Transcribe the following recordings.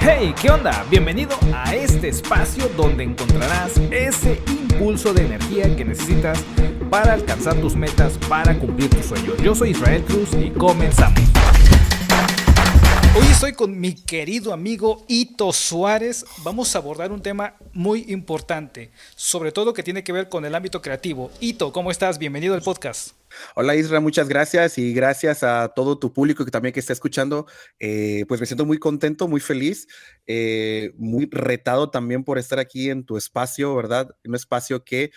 Hey, ¿qué onda? Bienvenido a este espacio donde encontrarás ese impulso de energía que necesitas para alcanzar tus metas, para cumplir tus sueños. Yo soy Israel Cruz y comenzamos. Hoy estoy con mi querido amigo Ito Suárez. Vamos a abordar un tema muy importante, sobre todo que tiene que ver con el ámbito creativo. Ito, ¿cómo estás? Bienvenido al podcast. Hola Isra, muchas gracias y gracias a todo tu público que también que está escuchando. Pues me siento muy contento, muy feliz, muy retado también por estar aquí en tu espacio, ¿verdad? Un espacio que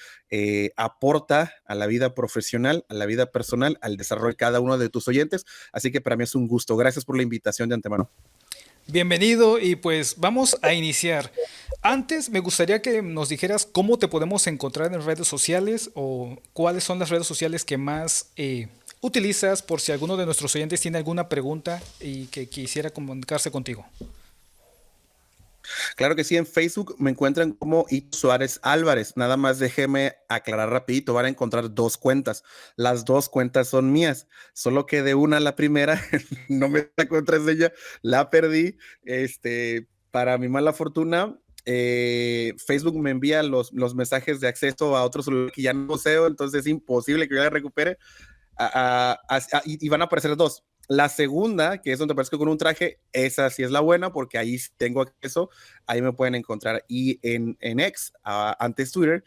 aporta a la vida profesional, a la vida personal, al desarrollo de cada uno de tus oyentes. Así que para mí es un gusto. Gracias por la invitación de antemano. Bienvenido y pues vamos a iniciar. Antes me gustaría que nos dijeras cómo te podemos encontrar en redes sociales o cuáles son las redes sociales que más utilizas por si alguno de nuestros oyentes tiene alguna pregunta y que quisiera comunicarse contigo. Claro que sí, en Facebook me encuentran como Ito Suárez Álvarez. Nada más déjeme aclarar rapidito, van a encontrar dos cuentas. Las dos cuentas son mías, solo que de una, la primera, no me da cuenta de ella, la perdí. Para mi mala fortuna, Facebook me envía los mensajes de acceso a otros que ya no poseo, entonces es imposible que yo la recupere. Y van a aparecer dos. La segunda, que es donde aparezco con un traje, esa sí es la buena porque ahí tengo acceso, ahí me pueden encontrar. Y en X, antes Twitter,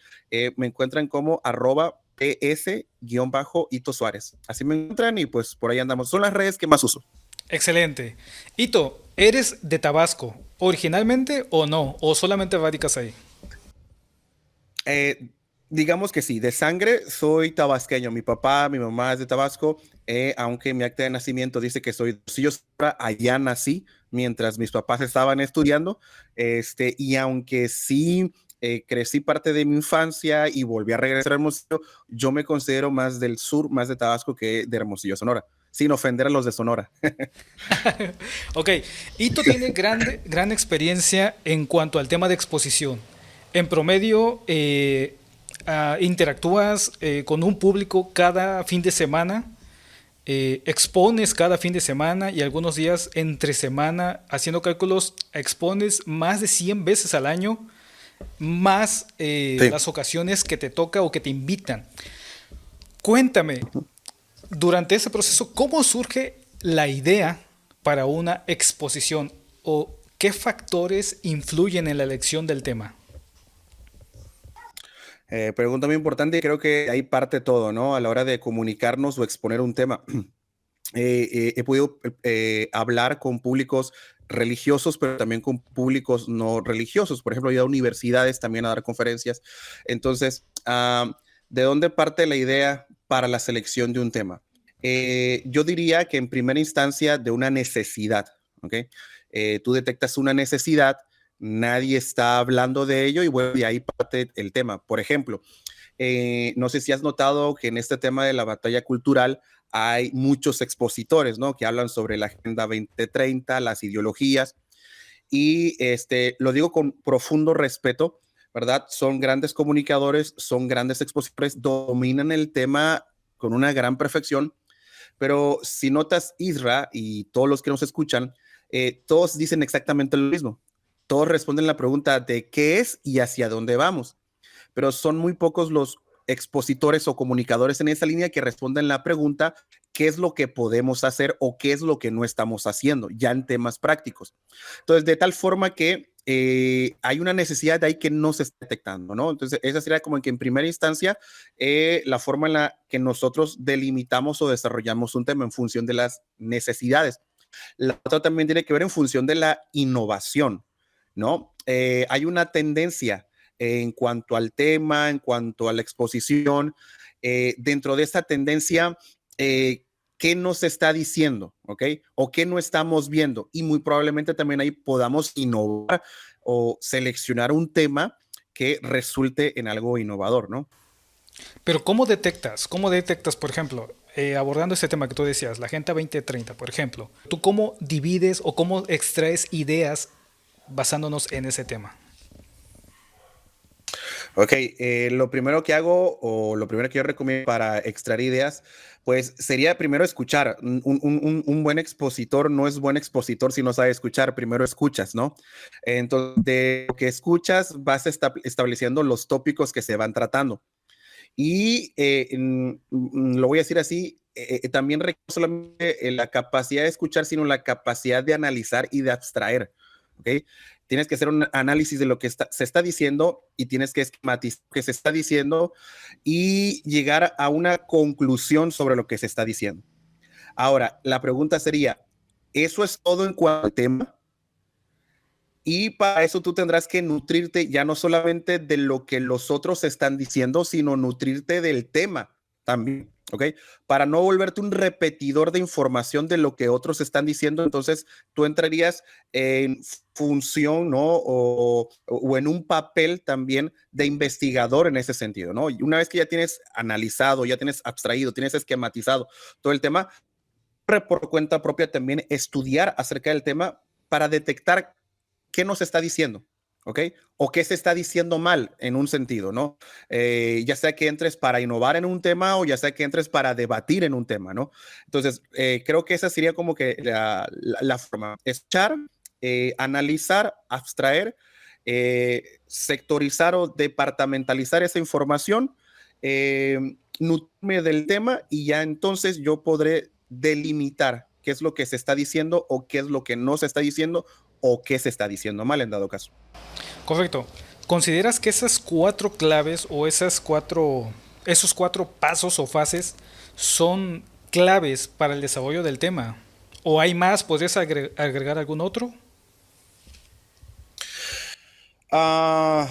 me encuentran como @ps_Ito Suárez. Así me encuentran y pues por ahí andamos. Son las redes que más uso. Excelente. Ito, ¿eres de Tabasco originalmente o no? ¿O solamente radicas ahí? Eh, digamos que sí, de sangre soy tabasqueño. Mi papá, mi mamá es de Tabasco, aunque mi acta de nacimiento dice que soy, si yo allá nací mientras mis papás estaban estudiando, y aunque sí crecí parte de mi infancia y volví a regresar a Hermosillo, yo me considero más del sur, más de Tabasco que de Hermosillo, Sonora, sin ofender a los de Sonora. Ok, Ito tiene gran experiencia en cuanto al tema de exposición. En promedio, interactúas con un público cada fin de semana, expones cada fin de semana y algunos días entre semana, haciendo cálculos, expones más de 100 veces al año, más Sí. las ocasiones que te toca o que te invitan. Cuéntame, durante ese proceso, ¿cómo surge la idea para una exposición o qué factores influyen en la elección del tema? Pregunta muy importante y creo que ahí parte todo, ¿no? A la hora de comunicarnos o exponer un tema. He podido hablar con públicos religiosos, pero también con públicos no religiosos. Por ejemplo, he ido a universidades también a dar conferencias. Entonces, ¿de dónde parte la idea para la selección de un tema? Yo diría que en primera instancia de una necesidad, ¿ok? Tú detectas una necesidad, nadie está hablando de ello y bueno, de ahí parte el tema. Por ejemplo, no sé si has notado que en este tema de la batalla cultural hay muchos expositores, ¿no? Que hablan sobre la Agenda 2030, las ideologías, y lo digo con profundo respeto, ¿verdad? Son grandes comunicadores, son grandes expositores, dominan el tema con una gran perfección, pero si notas Isra y todos los que nos escuchan, todos dicen exactamente lo mismo. Todos responden la pregunta de qué es y hacia dónde vamos, pero son muy pocos los expositores o comunicadores en esa línea que responden la pregunta qué es lo que podemos hacer o qué es lo que no estamos haciendo, ya en temas prácticos. Entonces, de tal forma que hay una necesidad de ahí que no se está detectando, ¿no? Entonces, esa sería como que en primera instancia la forma en la que nosotros delimitamos o desarrollamos un tema en función de las necesidades. La otra también tiene que ver en función de la innovación, ¿no? Hay una tendencia en cuanto al tema, en cuanto a la exposición, dentro de esta tendencia, ¿qué nos está diciendo? ¿Ok? O qué no estamos viendo. Y muy probablemente también ahí podamos innovar o seleccionar un tema que resulte en algo innovador, ¿no? Pero ¿cómo detectas? ¿Cómo detectas, por ejemplo, abordando este tema que tú decías, la Agenda 2030, por ejemplo, tú cómo divides o cómo extraes ideas basándonos en ese tema? Ok, lo primero que hago o lo primero que yo recomiendo para extraer ideas, pues sería primero escuchar. Un buen expositor no es buen expositor si no sabe escuchar, primero escuchas, ¿no? Entonces, de lo que escuchas, vas estableciendo los tópicos que se van tratando. Y lo voy a decir así, también requiere solamente la capacidad de escuchar, sino la capacidad de analizar y de abstraer. ¿Ok? Tienes que hacer un análisis de lo que se está diciendo y tienes que esquematizar lo que se está diciendo y llegar a una conclusión sobre lo que se está diciendo. Ahora, la pregunta sería, ¿eso es todo en cuanto al tema? Y para eso tú tendrás que nutrirte ya no solamente de lo que los otros están diciendo, sino nutrirte del tema también, ¿ok? Para no volverte un repetidor de información de lo que otros están diciendo, entonces tú entrarías en función, ¿no? O en un papel también de investigador en ese sentido, ¿no? Y una vez que ya tienes analizado, ya tienes abstraído, tienes esquematizado todo el tema, por cuenta propia también estudiar acerca del tema para detectar qué nos está diciendo, ¿ok? O qué se está diciendo mal en un sentido, ¿no? Ya sea que entres para innovar en un tema o ya sea que entres para debatir en un tema, ¿no? Entonces, creo que esa sería como que la forma. Escuchar, analizar, abstraer, sectorizar o departamentalizar esa información, nutrirme del tema y ya entonces yo podré delimitar qué es lo que se está diciendo o qué es lo que no se está diciendo o qué se está diciendo mal en dado caso. Correcto. ¿Consideras que esas cuatro claves o esos cuatro pasos o fases son claves para el desarrollo del tema? ¿O hay más? ¿Podrías agregar algún otro? Ah,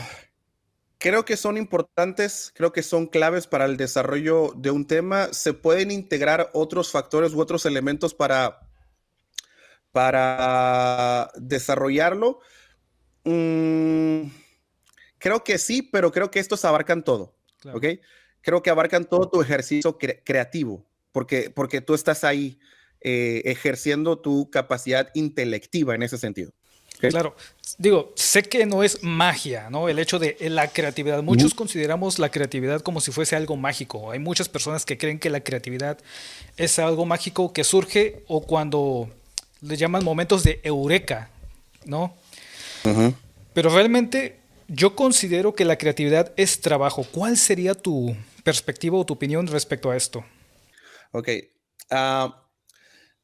creo que son importantes, creo que son claves para el desarrollo de un tema. Se pueden integrar otros factores u otros elementos para desarrollarlo. Mm, creo que sí, pero creo que estos abarcan todo, Claro. ¿ok? Creo que abarcan todo tu ejercicio creativo, porque tú estás ahí ejerciendo tu capacidad intelectiva en ese sentido. ¿Ok? Claro, digo, sé que no es magia, ¿no? El hecho de la creatividad. Ujú. Muchos consideramos la creatividad como si fuese algo mágico. Hay muchas personas que creen que la creatividad es algo mágico que surge o cuando le llaman momentos de eureka, ¿no? Ujú. Pero realmente yo considero que la creatividad es trabajo. ¿Cuál sería tu perspectiva o tu opinión respecto a esto? Ok. Ah,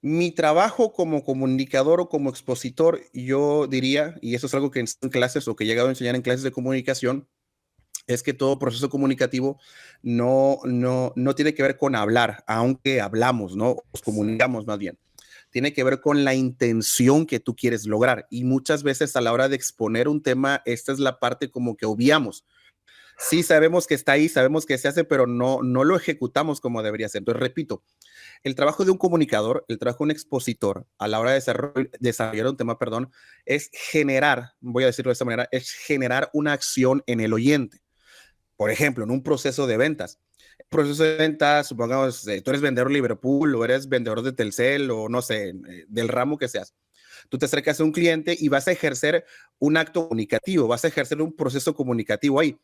mi trabajo como comunicador o como expositor, yo diría, y eso es algo que en clases o que he llegado a enseñar en clases de comunicación, es que todo proceso comunicativo no tiene que ver con hablar, aunque hablamos, ¿no? Nos comunicamos más bien. Tiene que ver con la intención que tú quieres lograr. Y muchas veces a la hora de exponer un tema, esta es la parte como que obviamos. Sí sabemos que está ahí, sabemos que se hace, pero no lo ejecutamos como debería ser. Entonces, repito, el trabajo de un comunicador, el trabajo de un expositor a la hora de desarrollar un tema, perdón, es generar, voy a decirlo de esta manera, es generar una acción en el oyente. Por ejemplo, en un proceso de ventas. Proceso de ventas, supongamos, tú eres vendedor de Liverpool o eres vendedor de Telcel o no sé, del ramo que seas. Tú te acercas a un cliente y vas a ejercer un acto comunicativo, vas a ejercer un proceso comunicativo ahí.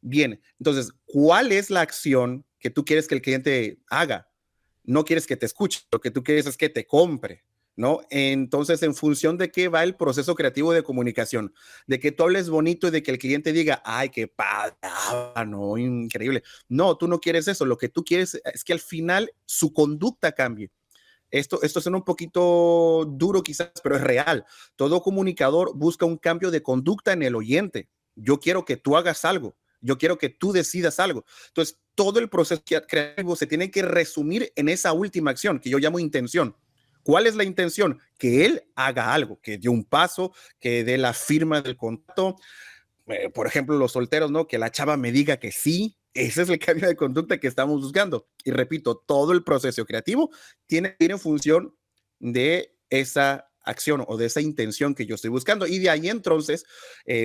Bien, entonces, ¿cuál es la acción que tú quieres que el cliente haga? No quieres que te escuche, lo que tú quieres es que te compre, ¿no? Entonces, en función de qué va el proceso creativo de comunicación, de que tú hables bonito y de que el cliente diga, ay, qué padre, no, increíble. No, tú no quieres eso, lo que tú quieres es que al final su conducta cambie. Esto suena un poquito duro quizás, pero es real. Todo comunicador busca un cambio de conducta en el oyente. Yo quiero que tú hagas algo. Yo quiero que tú decidas algo. Entonces, todo el proceso creativo se tiene que resumir en esa última acción que yo llamo intención. ¿Cuál es la intención? Que él haga algo, que dé un paso, que dé la firma del contrato, por ejemplo, los solteros, ¿no? Que la chava me diga que sí, ese es el cambio de conducta que estamos buscando. Y repito, todo el proceso creativo tiene que ir en función de esa acción o de esa intención que yo estoy buscando. Y de ahí entonces,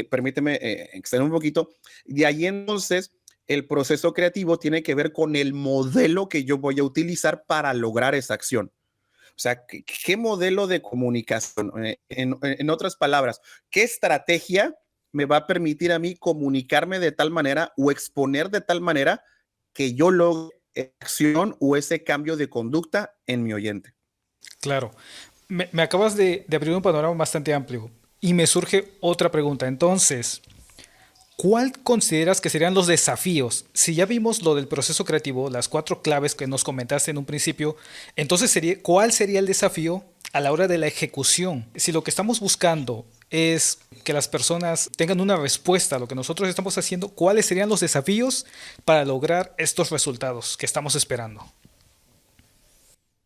permíteme extender un poquito, de ahí entonces el proceso creativo tiene que ver con el modelo que yo voy a utilizar para lograr esa acción. O sea, ¿qué modelo de comunicación? En otras palabras, ¿qué estrategia me va a permitir a mí comunicarme de tal manera o exponer de tal manera que yo logre acción o ese cambio de conducta en mi oyente. Claro. Me acabas de abrir un panorama bastante amplio y me surge otra pregunta. Entonces, ¿cuál consideras que serían los desafíos? Si ya vimos lo del proceso creativo, las cuatro claves que nos comentaste en un principio, entonces ¿cuál sería el desafío a la hora de la ejecución? Si lo que estamos buscando es que las personas tengan una respuesta a lo que nosotros estamos haciendo, ¿cuáles serían los desafíos para lograr estos resultados que estamos esperando?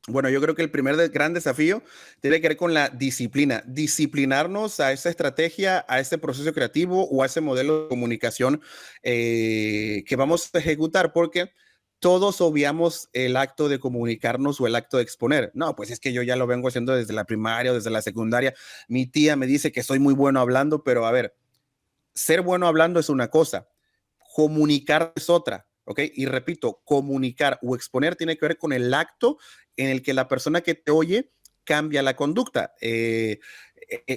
Bueno, yo creo que el primer gran desafío tiene que ver con la disciplina, disciplinarnos a esa estrategia, a ese proceso creativo o a ese modelo de comunicación que vamos a ejecutar, porque todos obviamos el acto de comunicarnos o el acto de exponer. No, pues es que yo ya lo vengo haciendo desde la primaria o desde la secundaria. Mi tía me dice que soy muy bueno hablando, pero a ver, ser bueno hablando es una cosa, comunicar es otra, ¿ok? Y repito, comunicar o exponer tiene que ver con el acto en el que la persona que te oye cambia la conducta. En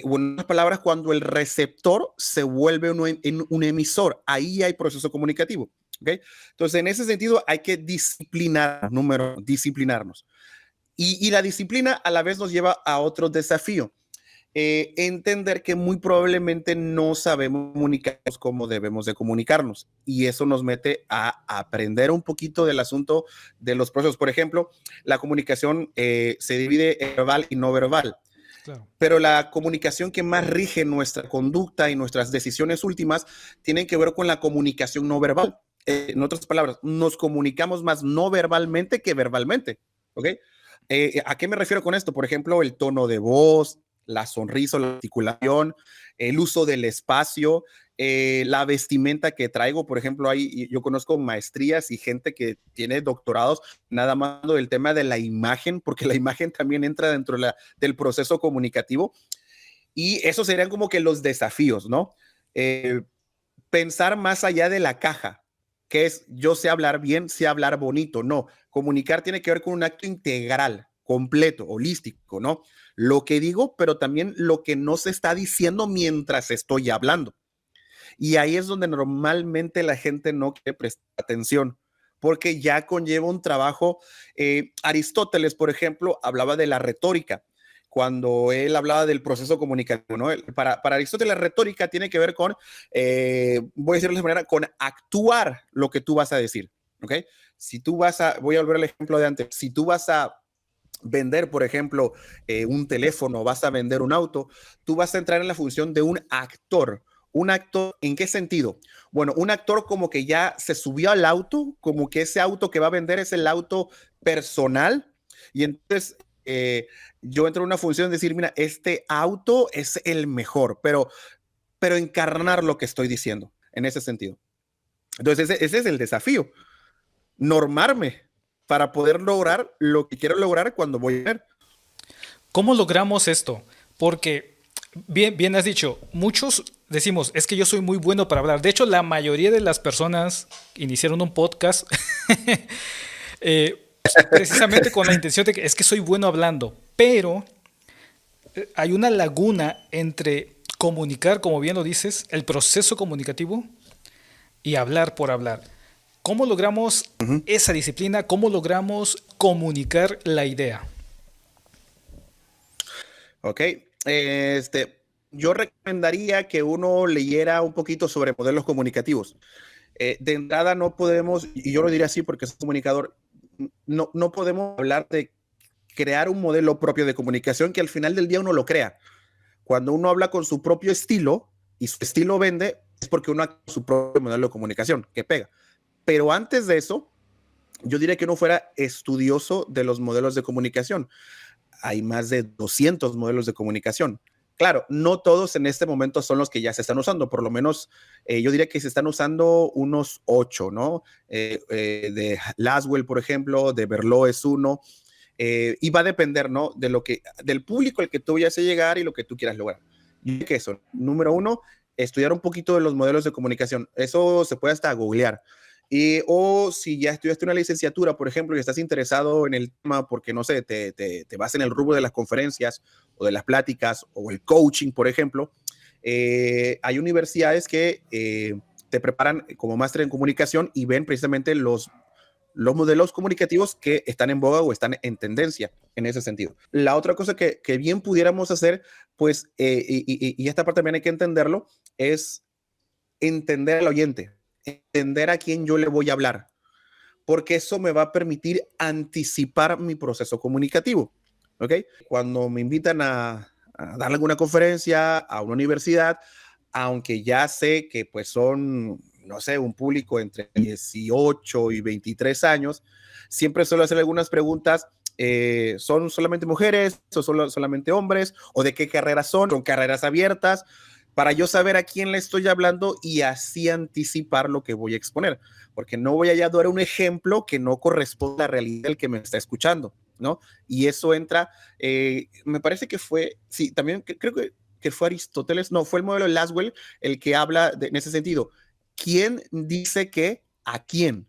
otras palabras, cuando el receptor se vuelve un emisor, ahí hay proceso comunicativo, ¿ok? Entonces, en ese sentido, hay que disciplinarnos. Y la disciplina a la vez nos lleva a otro desafío, entender que muy probablemente no sabemos comunicarnos como debemos de comunicarnos y eso nos mete a aprender un poquito del asunto de los procesos. Por ejemplo, la comunicación se divide en verbal y no verbal, Claro. pero la comunicación que más rige nuestra conducta y nuestras decisiones últimas tienen que ver con la comunicación no verbal. En otras palabras, nos comunicamos más no verbalmente que verbalmente, ¿ok? ¿A qué me refiero con esto? Por ejemplo, el tono de voz, la sonrisa, la articulación, el uso del espacio, la vestimenta que traigo. Por ejemplo, yo conozco maestrías y gente que tiene doctorados nada más del tema de la imagen, porque la imagen también entra dentro del proceso comunicativo. Y esos serían como que los desafíos, ¿no? Pensar más allá de la caja, que es yo sé hablar bien, sé hablar bonito. No, comunicar tiene que ver con un acto integral, completo, holístico, ¿no? Lo que digo, pero también lo que no se está diciendo mientras estoy hablando. Y ahí es donde normalmente la gente no quiere prestar atención, porque ya conlleva un trabajo. Aristóteles, por ejemplo, hablaba de la retórica cuando él hablaba del proceso comunicativo, ¿no? Para Aristóteles, la retórica tiene que ver con, voy a decirlo de esa manera, con actuar lo que tú vas a decir, ¿ok? Si tú voy a volver al ejemplo de antes, si tú vas a vender, por ejemplo, un teléfono, vas a vender un auto, tú vas a entrar en la función de un actor. ¿Un actor en qué sentido? Bueno, un actor como que ya se subió al auto, como que ese auto que va a vender es el auto personal y entonces yo entro en una función de decir, mira, este auto es el mejor, pero encarnar lo que estoy diciendo en ese sentido. Entonces ese es el desafío, normarme para poder lograr lo que quiero lograr cuando voy a ver. ¿Cómo logramos esto? Porque, bien has dicho, muchos decimos, es que yo soy muy bueno para hablar. De hecho, la mayoría de las personas iniciaron un podcast precisamente con la intención de que es que soy bueno hablando, pero hay una laguna entre comunicar, como bien lo dices, el proceso comunicativo y hablar por hablar. ¿Cómo logramos esa disciplina? ¿Cómo logramos comunicar la idea? Ok, yo recomendaría que uno leyera un poquito sobre modelos comunicativos. De entrada no podemos, y yo lo diría así porque soy comunicador, no podemos hablar de crear un modelo propio de comunicación que al final del día uno lo crea. Cuando uno habla con su propio estilo y su estilo vende, es porque uno ha su propio modelo de comunicación que pega. Pero antes de eso, yo diría que uno fuera estudioso de los modelos de comunicación. Hay más de 200 modelos de comunicación. Claro, no todos en este momento son los que ya se están usando, por lo menos yo diría que se están usando unos 8, ¿no? De Laswell, por ejemplo, de Berlot es uno, y va a depender, ¿no? Del público al que tú vayas a llegar y lo que tú quieras lograr. Y que eso, número uno, estudiar un poquito de los modelos de comunicación. Eso se puede hasta googlear. O si ya estudiaste una licenciatura, por ejemplo, y estás interesado en el tema porque, no sé, te vas en el rubro de las conferencias o de las pláticas o el coaching, por ejemplo, Hay universidades que te preparan como máster en comunicación y ven precisamente los modelos comunicativos que están en boga o están en tendencia en ese sentido. La otra cosa que bien pudiéramos hacer, pues, y esta parte también hay que entenderlo, es entender al oyente, entender a quién yo le voy a hablar, porque eso me va a permitir anticipar mi proceso comunicativo. ¿Ok? Cuando me invitan a dar alguna conferencia a una universidad, aunque ya sé que pues son, no sé, un público entre 18 y 23 años, siempre suelo hacer algunas preguntas. ¿Son solamente mujeres o son solamente hombres? ¿O de qué carreras son? ¿Son carreras abiertas? Para yo saber a quién le estoy hablando y así anticipar lo que voy a exponer, porque no voy a dar un ejemplo que no corresponde a la realidad del que me está escuchando, ¿no? Y eso entra, me parece que fue, sí, también creo que fue Aristóteles, no, fue el modelo de Laswell el que habla en ese sentido. ¿Quién dice qué a quién?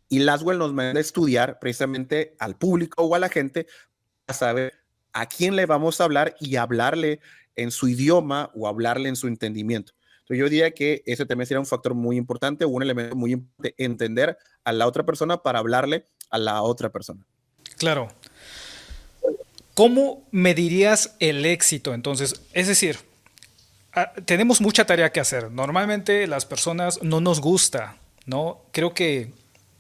Y Laswell nos manda a estudiar precisamente al público o a la gente para saber a quién le vamos a hablar y hablarle en su idioma o hablarle en su entendimiento. Entonces yo diría que ese también sería un factor muy importante, un elemento muy importante, entender a la otra persona para hablarle a la otra persona. Claro. ¿Cómo medirías el éxito entonces? Es decir, tenemos mucha tarea que hacer. Normalmente las personas no nos gusta, ¿no? Creo que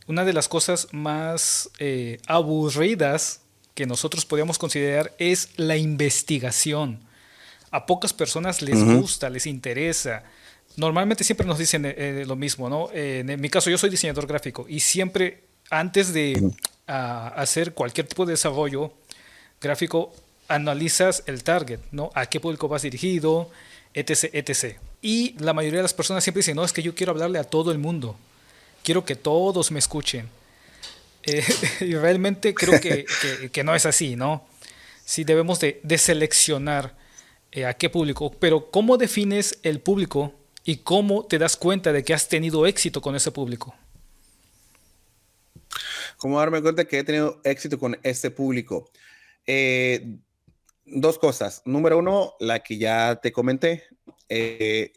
una de las cosas más aburridas que nosotros podríamos considerar es la investigación. A pocas personas les gusta, les interesa. Normalmente siempre nos dicen lo mismo, ¿no? En mi caso yo soy diseñador gráfico y siempre antes de hacer cualquier tipo de desarrollo gráfico analizas el target, ¿no? A qué público vas dirigido, etc, etc. Y la mayoría de las personas siempre dicen, no, es que yo quiero hablarle a todo el mundo, quiero que todos me escuchen. Y realmente creo que no es así, ¿no? Sí debemos de seleccionar a qué público, pero ¿cómo defines el público y cómo te das cuenta de que has tenido éxito con ese público? ¿Cómo darme cuenta que he tenido éxito con este público? Eh, Dos cosas. Número uno, la que ya te comenté.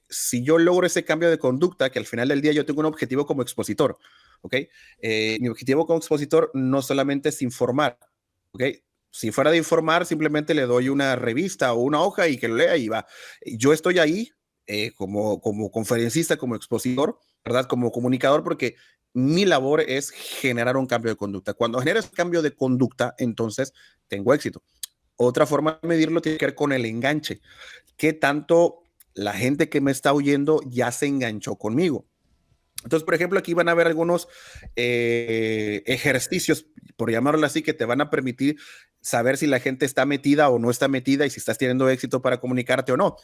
Si yo logro ese cambio de conducta, que al final del día yo tengo un objetivo como expositor, ¿ok? Mi objetivo como expositor no solamente es informar, ¿ok? Si fuera de informar, simplemente le doy una revista o una hoja y que lo lea y va. Yo estoy ahí como conferencista, como expositor, ¿verdad? Como comunicador, porque mi labor es generar un cambio de conducta. Cuando generas cambio de conducta, entonces tengo éxito. Otra forma de medirlo tiene que ver con el enganche. ¿Qué tanto la gente que me está oyendo ya se enganchó conmigo? Entonces, por ejemplo, aquí van a haber algunos ejercicios, por llamarlo así, que te van a permitir saber si la gente está metida o no está metida y si estás teniendo éxito para comunicarte o no.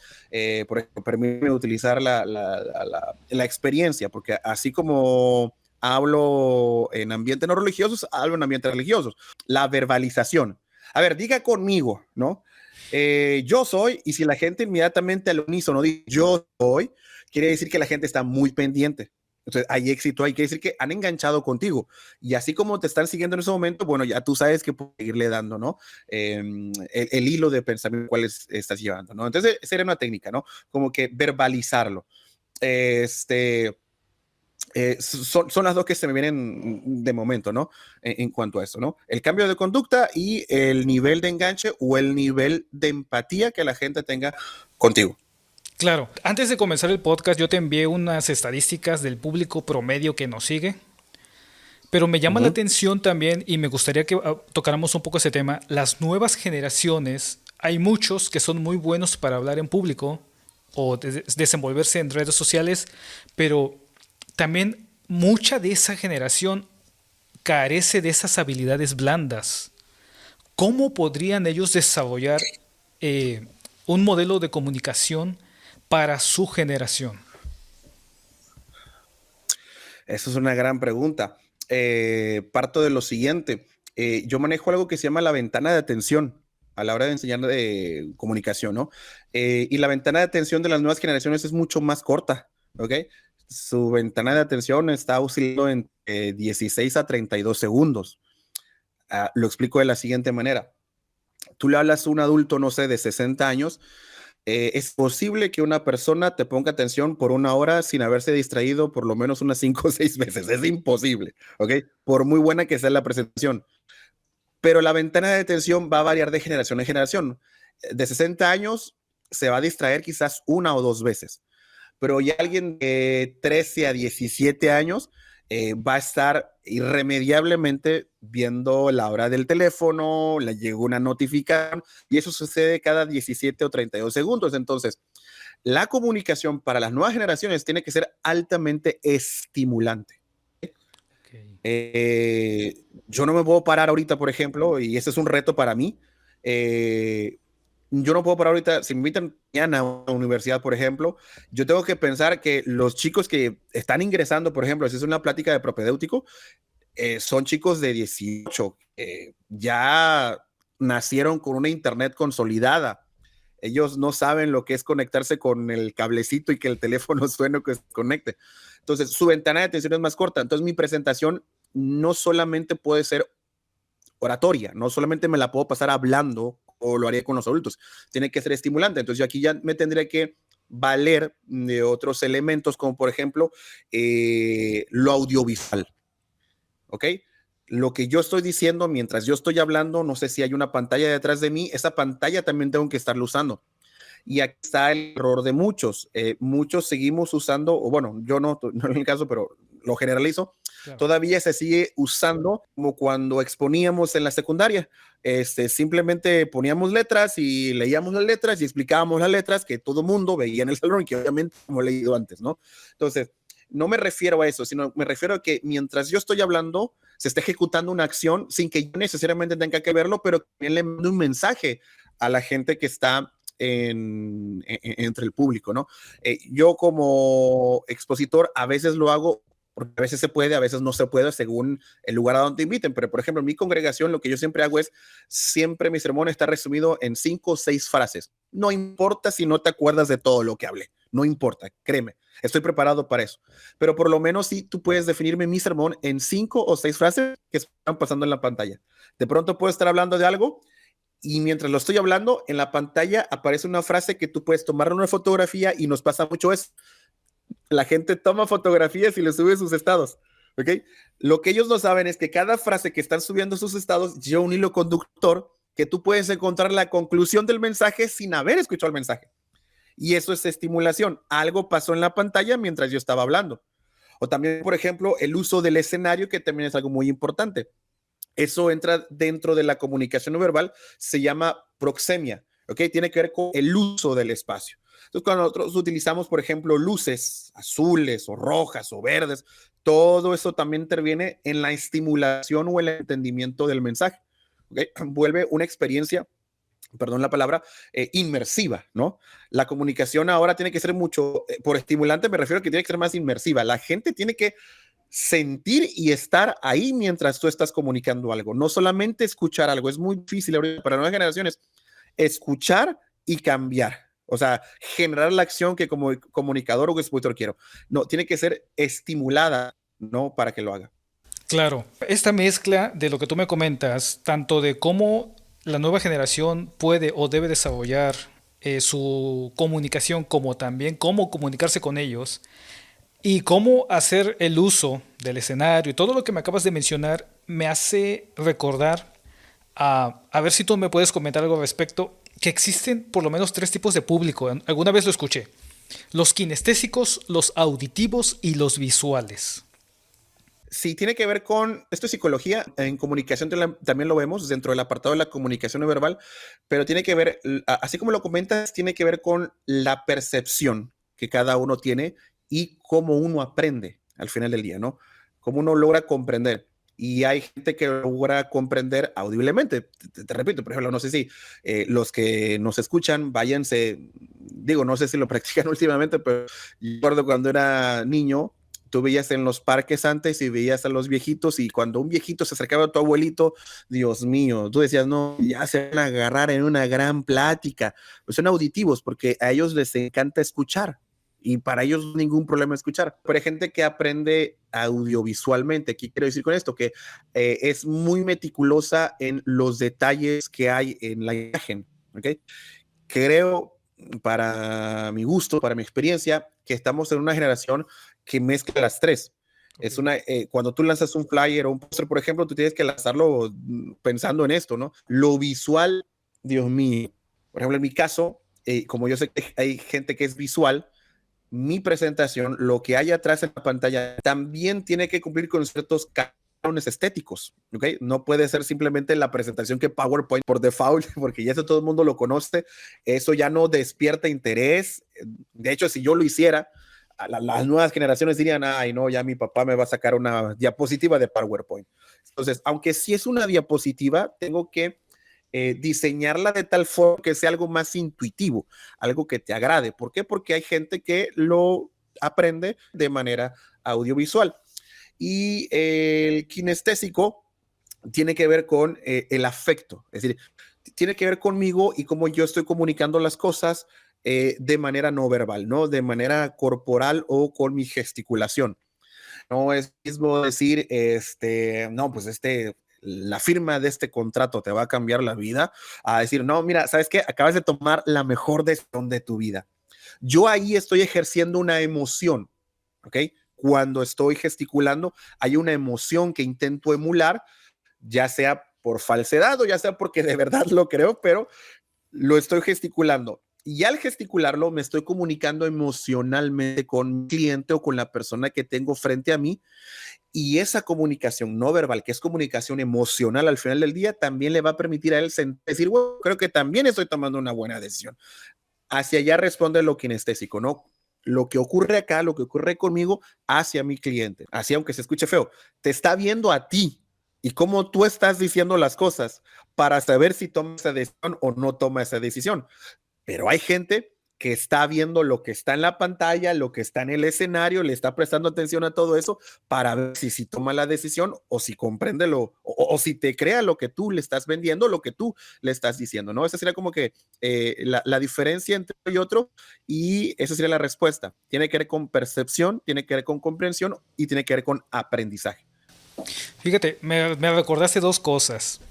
Por ejemplo, permíteme utilizar la experiencia, porque así como hablo en ambientes no religiosos, hablo en ambientes religiosos. La verbalización. A ver, diga conmigo, ¿no? Yo soy, y si la gente inmediatamente al unísono dice yo soy, quiere decir que la gente está muy pendiente. Entonces hay éxito, hay que decir que han enganchado contigo. Y así como te están siguiendo en ese momento, bueno, ya tú sabes que puedes seguirle dando, ¿no? El hilo de pensamiento cuál estás llevando, ¿no? Entonces, sería una técnica, ¿no? Como que verbalizarlo. Este, son las dos que se me vienen de momento, ¿no? En cuanto a eso, ¿no? El cambio de conducta y el nivel de enganche o el nivel de empatía que la gente tenga contigo. Claro, antes de comenzar el podcast yo te envié unas estadísticas del público promedio que nos sigue, pero me llama la atención también y me gustaría que tocáramos un poco ese tema. Las nuevas generaciones, hay muchos que son muy buenos para hablar en público o desenvolverse en redes sociales, pero también mucha de esa generación carece de esas habilidades blandas. ¿Cómo podrían ellos desarrollar eh, un modelo de comunicación para su generación? Esa es una gran pregunta. Parto de lo siguiente. Yo manejo algo que se llama la ventana de atención a la hora de enseñar de comunicación, ¿no? Y la ventana de atención de las nuevas generaciones es mucho más corta, ¿ok? Su ventana de atención está oscilando en 16 a 32 segundos. Lo explico de la siguiente manera. Tú le hablas a un adulto, no sé, de 60 años Es posible que una persona te ponga atención por 1 hora sin haberse distraído por lo menos unas 5 o 6 veces. Es imposible, ¿ok? Por muy buena que sea la presentación. Pero la ventana de atención va a variar de generación en generación. De 60 años se va a distraer quizás 1 o 2 veces, pero ya alguien de 13 a 17 años va a estar irremediablemente viendo la hora del teléfono, le llegó una notificación y eso sucede cada 17 o 32 segundos. Entonces, la comunicación para las nuevas generaciones tiene que ser altamente estimulante. Ok. Yo no me puedo parar ahorita, por ejemplo, y ese es un reto para mí. Eh, yo no puedo parar ahorita, si me invitan mañana a una universidad, por ejemplo, yo tengo que pensar que los chicos que están ingresando, por ejemplo, si es una plática de propedéutico, son chicos de 18, ya nacieron con una internet consolidada. Ellos no saben lo que es conectarse con el cablecito y que el teléfono suene o que se conecte. Entonces, su ventana de atención es más corta. Entonces, mi presentación no solamente puede ser oratoria, no solamente me la puedo pasar hablando o lo haría con los adultos, tiene que ser estimulante. Entonces, yo aquí ya me tendré que valer de otros elementos, como por ejemplo lo audiovisual. ¿Ok? Lo que yo estoy diciendo mientras yo estoy hablando, no sé si hay una pantalla detrás de mí, esa pantalla también tengo que estarla usando. Y aquí está el error de muchos. Muchos seguimos usando, o bueno, yo no, no en el caso, pero lo generalizo, Claro. todavía se sigue usando como cuando exponíamos en la secundaria. Simplemente poníamos letras y leíamos las letras y explicábamos las letras que todo mundo veía en el salón y que obviamente hemos leído antes, ¿no? Entonces, no me refiero a eso, sino me refiero a que mientras yo estoy hablando, se está ejecutando una acción sin que yo necesariamente tenga que verlo, pero también le mando un mensaje a la gente que está entre el público, ¿no? Yo como expositor a veces lo hago porque a veces se puede, a veces no se puede según el lugar a donde te inviten, pero por ejemplo en mi congregación lo que yo siempre hago es, siempre mi sermón está resumido en 5 o 6 frases. No importa si no te acuerdas de todo lo que hablé, no importa, créeme, estoy preparado para eso, pero por lo menos sí tú puedes definirme mi sermón en 5 o 6 frases que están pasando en la pantalla. De pronto puedo estar hablando de algo y mientras lo estoy hablando, en la pantalla aparece una frase que tú puedes tomar una fotografía y nos pasa mucho eso. La gente toma fotografías y le sube sus estados. ¿Ok? Lo que ellos no saben es que cada frase que están subiendo sus estados lleva un hilo conductor que tú puedes encontrar la conclusión del mensaje sin haber escuchado el mensaje. Y eso es estimulación. Algo pasó en la pantalla mientras yo estaba hablando. O también, por ejemplo, el uso del escenario, que también es algo muy importante. Eso entra dentro de la comunicación no verbal, se llama proxemia, ¿ok? Tiene que ver con el uso del espacio. Entonces, cuando nosotros utilizamos, por ejemplo, luces azules o rojas o verdes, todo eso también interviene en la estimulación o el entendimiento del mensaje, ¿ok? Vuelve una experiencia, perdón la palabra, inmersiva, ¿no? La comunicación ahora tiene que ser mucho, por estimulante me refiero a que tiene que ser más inmersiva. La gente tiene que sentir y estar ahí mientras tú estás comunicando algo. No solamente escuchar algo, es muy difícil para nuevas generaciones escuchar y cambiar. O sea, generar la acción que como comunicador o expositor quiero. No, tiene que ser estimulada, ¿no? Para que lo haga. Claro, esta mezcla de lo que tú me comentas, tanto de cómo la nueva generación puede o debe desarrollar su comunicación, como también cómo comunicarse con ellos, y cómo hacer el uso del escenario y todo lo que me acabas de mencionar, me hace recordar, a ver si tú me puedes comentar algo al respecto, que existen por lo menos tres tipos de público. Alguna vez lo escuché. Los kinestésicos, los auditivos y los visuales. Sí, tiene que ver con, esto es psicología, en comunicación también lo vemos dentro del apartado de la comunicación no verbal, pero tiene que ver, así como lo comentas, tiene que ver con la percepción que cada uno tiene y cómo uno aprende al final del día, ¿no? Cómo uno logra comprender. Y hay gente que logra comprender audiblemente. Te repito, por ejemplo, no sé si los que nos escuchan, váyanse, digo, no sé si lo practican últimamente, pero yo recuerdo cuando era niño, tú veías en los parques antes y veías a los viejitos y cuando un viejito se acercaba a tu abuelito, Dios mío, tú decías, no, ya se van a agarrar en una gran plática. Pues son auditivos porque a ellos les encanta escuchar y para ellos ningún problema escuchar. Pero hay gente que aprende audiovisualmente. ¿Qué quiero decir con esto? Que es muy meticulosa en los detalles que hay en la imagen. ¿Ok? Creo, para mi gusto, para mi experiencia, que estamos en una generación que mezcla las tres. Es Ok. cuando tú lanzas un flyer o un póster, por ejemplo, tú tienes que lanzarlo pensando en esto, ¿no? Lo visual, Dios mío. Por ejemplo, en mi caso, como yo sé que hay gente que es visual, mi presentación, lo que hay atrás en la pantalla, también tiene que cumplir con ciertos cánones estéticos, ¿ok? No puede ser simplemente la presentación que PowerPoint por default, porque ya eso todo el mundo lo conoce, eso ya no despierta interés. De hecho, si yo lo hiciera, las nuevas generaciones dirían, ay, no, ya mi papá me va a sacar una diapositiva de PowerPoint. Entonces, aunque sí es una diapositiva, tengo que diseñarla de tal forma que sea algo más intuitivo, algo que te agrade. ¿Por qué? Porque hay gente que lo aprende de manera audiovisual. Y el kinestésico tiene que ver con el afecto, es decir, tiene que ver conmigo y cómo yo estoy comunicando las cosas de manera no verbal, ¿no? De manera corporal o con mi gesticulación. No es mismo decir, no, pues la firma de este contrato te va a cambiar la vida, a decir, no, mira, ¿sabes qué? Acabas de tomar la mejor decisión de tu vida. Yo ahí estoy ejerciendo una emoción, ¿ok? Cuando estoy gesticulando, hay una emoción que intento emular, ya sea por falsedad o ya sea porque de verdad lo creo, pero lo estoy gesticulando. Y al gesticularlo me estoy comunicando emocionalmente con mi cliente o con la persona que tengo frente a mí, y esa comunicación no verbal, que es comunicación emocional al final del día, también le va a permitir a él decir, bueno, creo que también estoy tomando una buena decisión. Hacia allá responde lo kinestésico, ¿no? Lo que ocurre acá, lo que ocurre conmigo, hacia mi cliente. Así, aunque se escuche feo, te está viendo a ti y cómo tú estás diciendo las cosas para saber si toma esa decisión o no toma esa decisión. Pero hay gente que está viendo lo que está en la pantalla, lo que está en el escenario, le está prestando atención a todo eso para ver si toma la decisión o si comprende o si te crea lo que tú le estás vendiendo, lo que tú le estás diciendo, ¿no? Esa sería como que la diferencia entre uno y otro, y esa sería la respuesta. Tiene que ver con percepción, tiene que ver con comprensión y tiene que ver con aprendizaje. Fíjate, me recordaste dos cosas.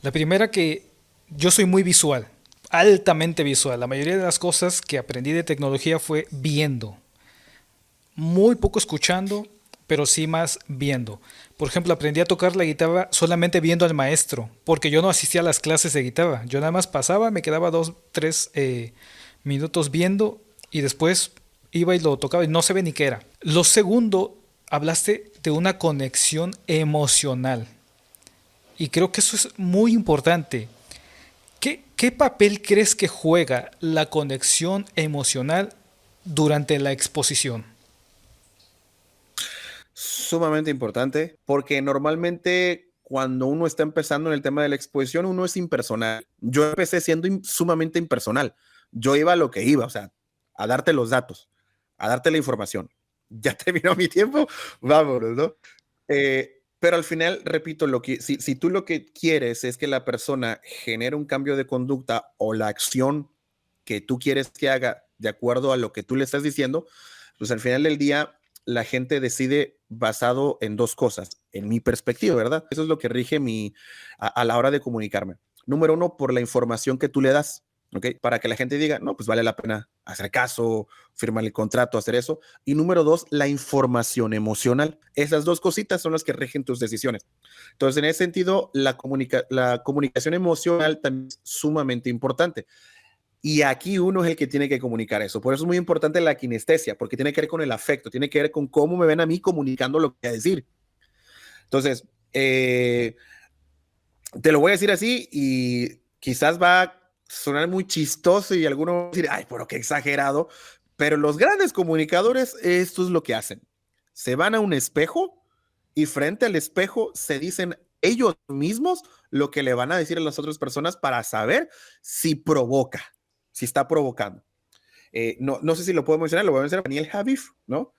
La primera que yo soy muy visual, altamente visual. La mayoría de las cosas que aprendí de tecnología fue viendo. Muy poco escuchando, pero sí más viendo. Por ejemplo, aprendí a tocar la guitarra solamente viendo al maestro, porque yo no asistía a las clases de guitarra. Yo nada más pasaba, me quedaba 2, 3 minutos viendo y después iba y lo tocaba y no se ve ni qué era. Lo segundo, hablaste de una conexión emocional. Y creo que eso es muy importante. ¿Qué papel crees que juega la conexión emocional durante la exposición? Sumamente importante, porque normalmente cuando uno está empezando en el tema de la exposición, uno es impersonal. Yo empecé siendo sumamente impersonal. Yo iba a lo que iba, o sea, a darte los datos, a darte la información. Ya terminó mi tiempo, vámonos, ¿no? Pero al final, repito, si tú lo que quieres es que la persona genere un cambio de conducta o la acción que tú quieres que haga de acuerdo a lo que tú le estás diciendo, pues al final del día la gente decide basado en dos cosas, en mi perspectiva, ¿verdad? Eso es lo que rige a la hora de comunicarme. Número uno, por la información que tú le das, ¿ok? Para que la gente diga, no, pues vale la pena hacer caso, firmar el contrato, hacer eso. Y número dos, la información emocional. Esas dos cositas son las que rigen tus decisiones. Entonces, en ese sentido, la comunicación emocional también es sumamente importante. Y aquí uno es el que tiene que comunicar eso. Por eso es muy importante la kinestesia, porque tiene que ver con el afecto, tiene que ver con cómo me ven a mí comunicando lo que voy a decir. Entonces, te lo voy a decir así y quizás va a sonar muy chistoso y algunos van a decir, ay, pero qué exagerado. Pero los grandes comunicadores, esto es lo que hacen. Se van a un espejo y frente al espejo se dicen ellos mismos lo que le van a decir a las otras personas para saber si provoca, si está provocando. No sé si lo puedo mencionar, lo voy a mencionar, Daniel Javif, ¿no?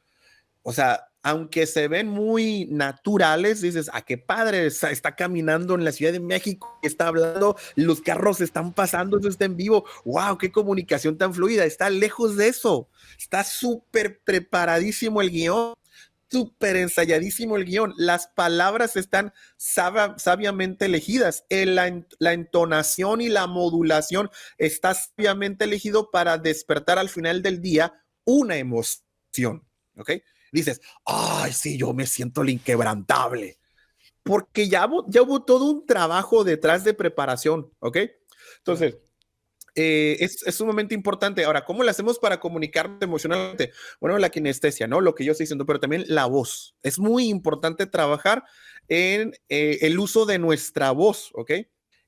O sea, aunque se ven muy naturales, dices, ah, qué padre, está caminando en la Ciudad de México, está hablando, los carros están pasando, eso está en vivo, wow, qué comunicación tan fluida, está lejos de eso, está súper preparadísimo el guión, súper ensayadísimo el guión. Las palabras están sabiamente elegidas. La entonación y la modulación está sabiamente elegido para despertar al final del día una emoción. ¿Ok? Dices, ay, sí, yo me siento el inquebrantable. Porque ya hubo todo un trabajo detrás de preparación. ¿Ok? Entonces, es sumamente importante. Ahora, ¿cómo lo hacemos para comunicarnos emocionalmente? Bueno, la kinestesia, ¿no? Lo que yo estoy diciendo, pero también la voz. Es muy importante trabajar en el uso de nuestra voz, ¿ok?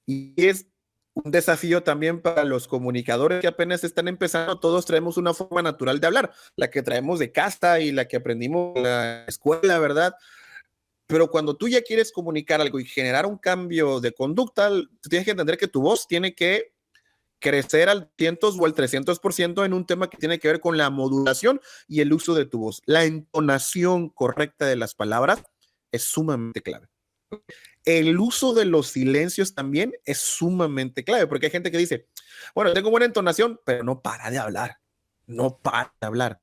Y es un desafío también para los comunicadores que apenas están empezando. Todos traemos una forma natural de hablar, la que traemos de casa y la que aprendimos en la escuela, ¿verdad? Pero cuando tú ya quieres comunicar algo y generar un cambio de conducta, tú tienes que entender que tu voz tiene que crecer al 200 o al 300% en un tema que tiene que ver con la modulación y el uso de tu voz. La entonación correcta de las palabras es sumamente clave. El uso de los silencios también es sumamente clave, porque hay gente que dice, bueno, tengo buena entonación, pero no para de hablar, no para de hablar.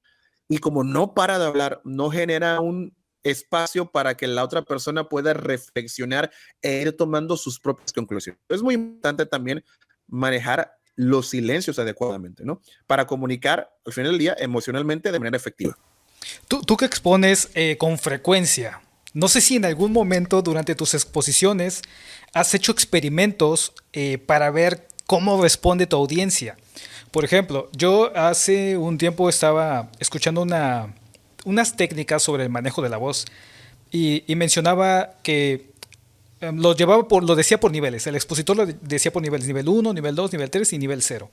Y como no para de hablar, no genera un espacio para que la otra persona pueda reflexionar e ir tomando sus propias conclusiones. Es muy importante también manejar los silencios adecuadamente, ¿no? Para comunicar al final del día emocionalmente de manera efectiva. Tú que expones con frecuencia, no sé si en algún momento durante tus exposiciones has hecho experimentos para ver cómo responde tu audiencia. Por ejemplo, yo hace un tiempo estaba escuchando unas técnicas sobre el manejo de la voz y mencionaba que lo decía por niveles. El expositor lo decía por niveles: nivel uno, nivel 2, nivel 3 y nivel cero.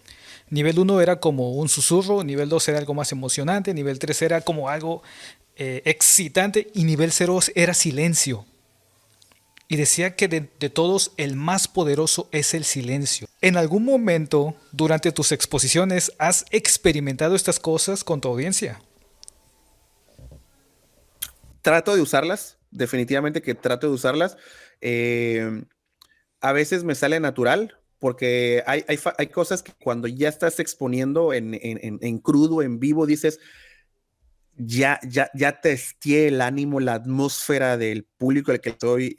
Nivel uno era como un susurro, nivel 2 era algo más emocionante, nivel 3 era como algo excitante y nivel cero era silencio. Y decía que de todos el más poderoso es el silencio. ¿En algún momento durante tus exposiciones has experimentado estas cosas con tu audiencia? Trato de usarlas, definitivamente que trato de usarlas. Eh, a veces me sale natural, porque hay cosas que cuando ya estás exponiendo en crudo, en vivo, dices, ya testé el ánimo, la atmósfera del público al que estoy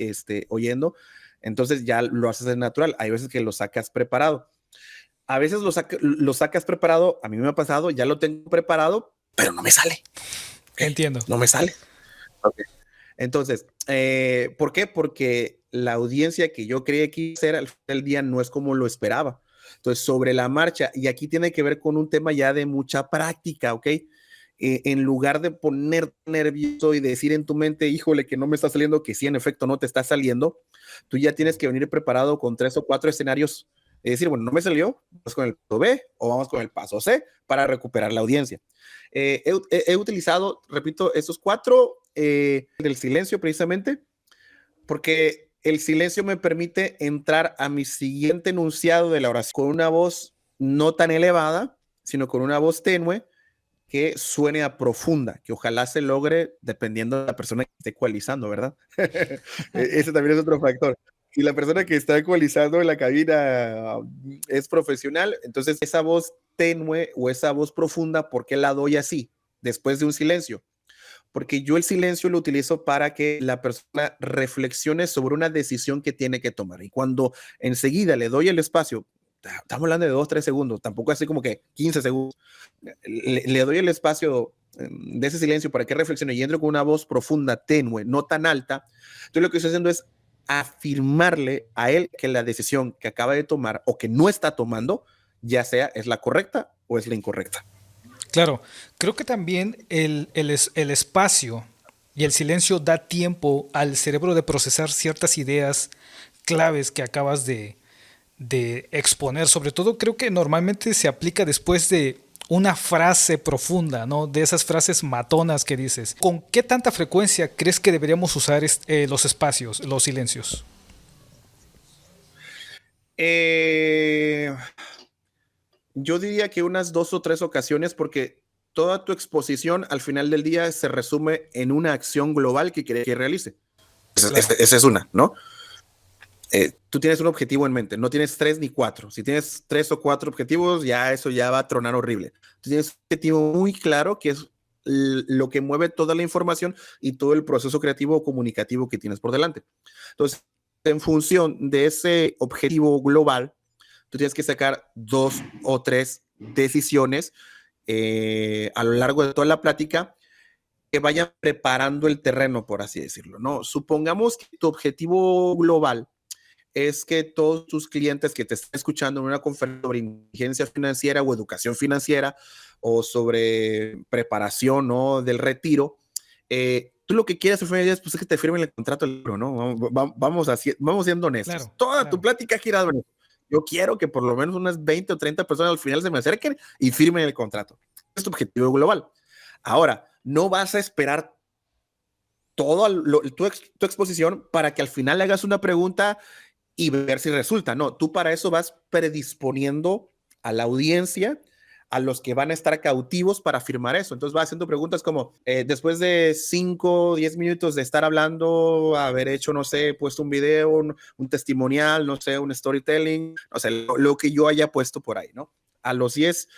oyendo, entonces ya lo haces de natural. Hay veces que lo sacas preparado. A veces lo sacas preparado, a mí me ha pasado, ya lo tengo preparado, pero no me sale. ¿Okay? Entiendo. No me sale. Okay. Entonces, ¿por qué? Porque la audiencia que yo creía que iba a ser al final del día no es como lo esperaba. Entonces, sobre la marcha, y aquí tiene que ver con un tema ya de mucha práctica, ¿ok? En lugar de poner nervioso y decir en tu mente, híjole, que no me está saliendo, que sí, en efecto, no te está saliendo, tú ya tienes que venir preparado con 3 o 4 escenarios y decir, bueno, no me salió, vamos con el paso B o vamos con el paso C para recuperar la audiencia. He utilizado, repito, esos 4 del silencio precisamente, porque el silencio me permite entrar a mi siguiente enunciado de la oración con una voz no tan elevada, sino con una voz tenue que suene a profunda, que ojalá se logre dependiendo de la persona que esté ecualizando, ¿verdad? Ese también es otro factor. Si la persona que está ecualizando en la cabina es profesional, entonces esa voz tenue o esa voz profunda, ¿por qué la doy así? Después de un silencio. Porque yo el silencio lo utilizo para que la persona reflexione sobre una decisión que tiene que tomar. Y cuando enseguida le doy el espacio, estamos hablando de 2, 3 segundos, tampoco así como que 15 segundos, le doy el espacio de ese silencio para que reflexione y entro con una voz profunda, tenue, no tan alta. Entonces lo que estoy haciendo es afirmarle a él que la decisión que acaba de tomar o que no está tomando, ya sea es la correcta o es la incorrecta. Claro, creo que también el espacio y el silencio da tiempo al cerebro de procesar ciertas ideas claves que acabas de exponer. Sobre todo creo que normalmente se aplica después de una frase profunda, ¿no? De esas frases matonas que dices. ¿Con qué tanta frecuencia crees que deberíamos usar los espacios, los silencios? Eh, yo diría que unas 2 o 3 ocasiones, porque toda tu exposición al final del día se resume en una acción global que quiere que realice. Claro. Esa es una, ¿no? Tú tienes un objetivo en mente, no tienes 3 ni 4. Si tienes 3 o 4 objetivos, ya eso ya va a tronar horrible. Tú tienes un objetivo muy claro que es lo que mueve toda la información y todo el proceso creativo o comunicativo que tienes por delante. Entonces, en función de ese objetivo global, tú tienes que sacar 2 o 3 decisiones a lo largo de toda la plática que vayan preparando el terreno, por así decirlo, ¿no? Supongamos que tu objetivo global es que todos tus clientes que te están escuchando en una conferencia sobre inteligencia financiera o educación financiera o sobre preparación, ¿no?, del retiro, tú lo que quieres al final del día pues, es que te firmen el contrato del libro, ¿no? Vamos siendo honestos. Claro, Toda tu claro. plática ha girado en eso. Yo quiero que por lo menos unas 20 o 30 personas al final se me acerquen y firmen el contrato. Es tu objetivo global. Ahora, no vas a esperar toda tu exposición para que al final le hagas una pregunta y ver si resulta. No, tú para eso vas predisponiendo a la audiencia, a los que van a estar cautivos para firmar eso. Entonces vas haciendo preguntas como, después de 5 o 10 minutos de estar hablando, haber hecho, no sé, puesto un video, un testimonial, no sé, un storytelling, o sea, lo que yo haya puesto por ahí, ¿no? A los 10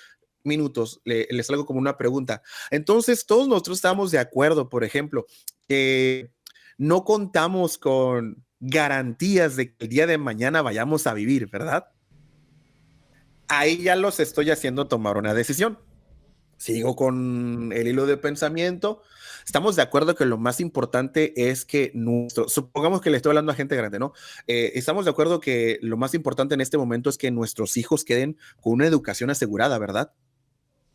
minutos les salgo como una pregunta. Entonces, todos nosotros estamos de acuerdo, por ejemplo, que no contamos con garantías de que el día de mañana vayamos a vivir, ¿verdad? Ahí ya los estoy haciendo tomar una decisión. Sigo con el hilo de pensamiento. Estamos de acuerdo que lo más importante es que supongamos que le estoy hablando a gente grande, ¿no? Estamos de acuerdo que lo más importante en este momento es que nuestros hijos queden con una educación asegurada, ¿verdad?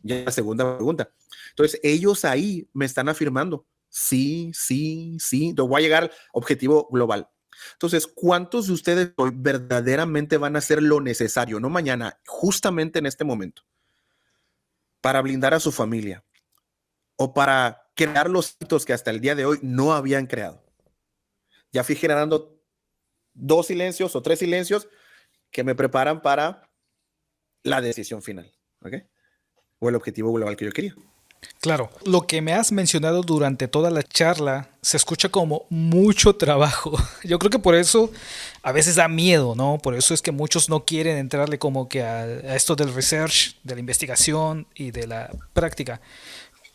Ya la segunda pregunta. Entonces, ellos ahí me están afirmando, sí, sí, sí, entonces voy a llegar al objetivo global. Entonces, ¿cuántos de ustedes hoy verdaderamente van a hacer lo necesario, no mañana, justamente en este momento, para blindar a su familia o para crear los hitos que hasta el día de hoy no habían creado? Ya fui generando 2 silencios o 3 silencios que me preparan para la decisión final, ¿ok? O el objetivo global que yo quería. Claro, lo que me has mencionado durante toda la charla se escucha como mucho trabajo. Yo creo que por eso a veces da miedo, ¿no? Por eso es que muchos no quieren entrarle como que a esto del research, de la investigación y de la práctica.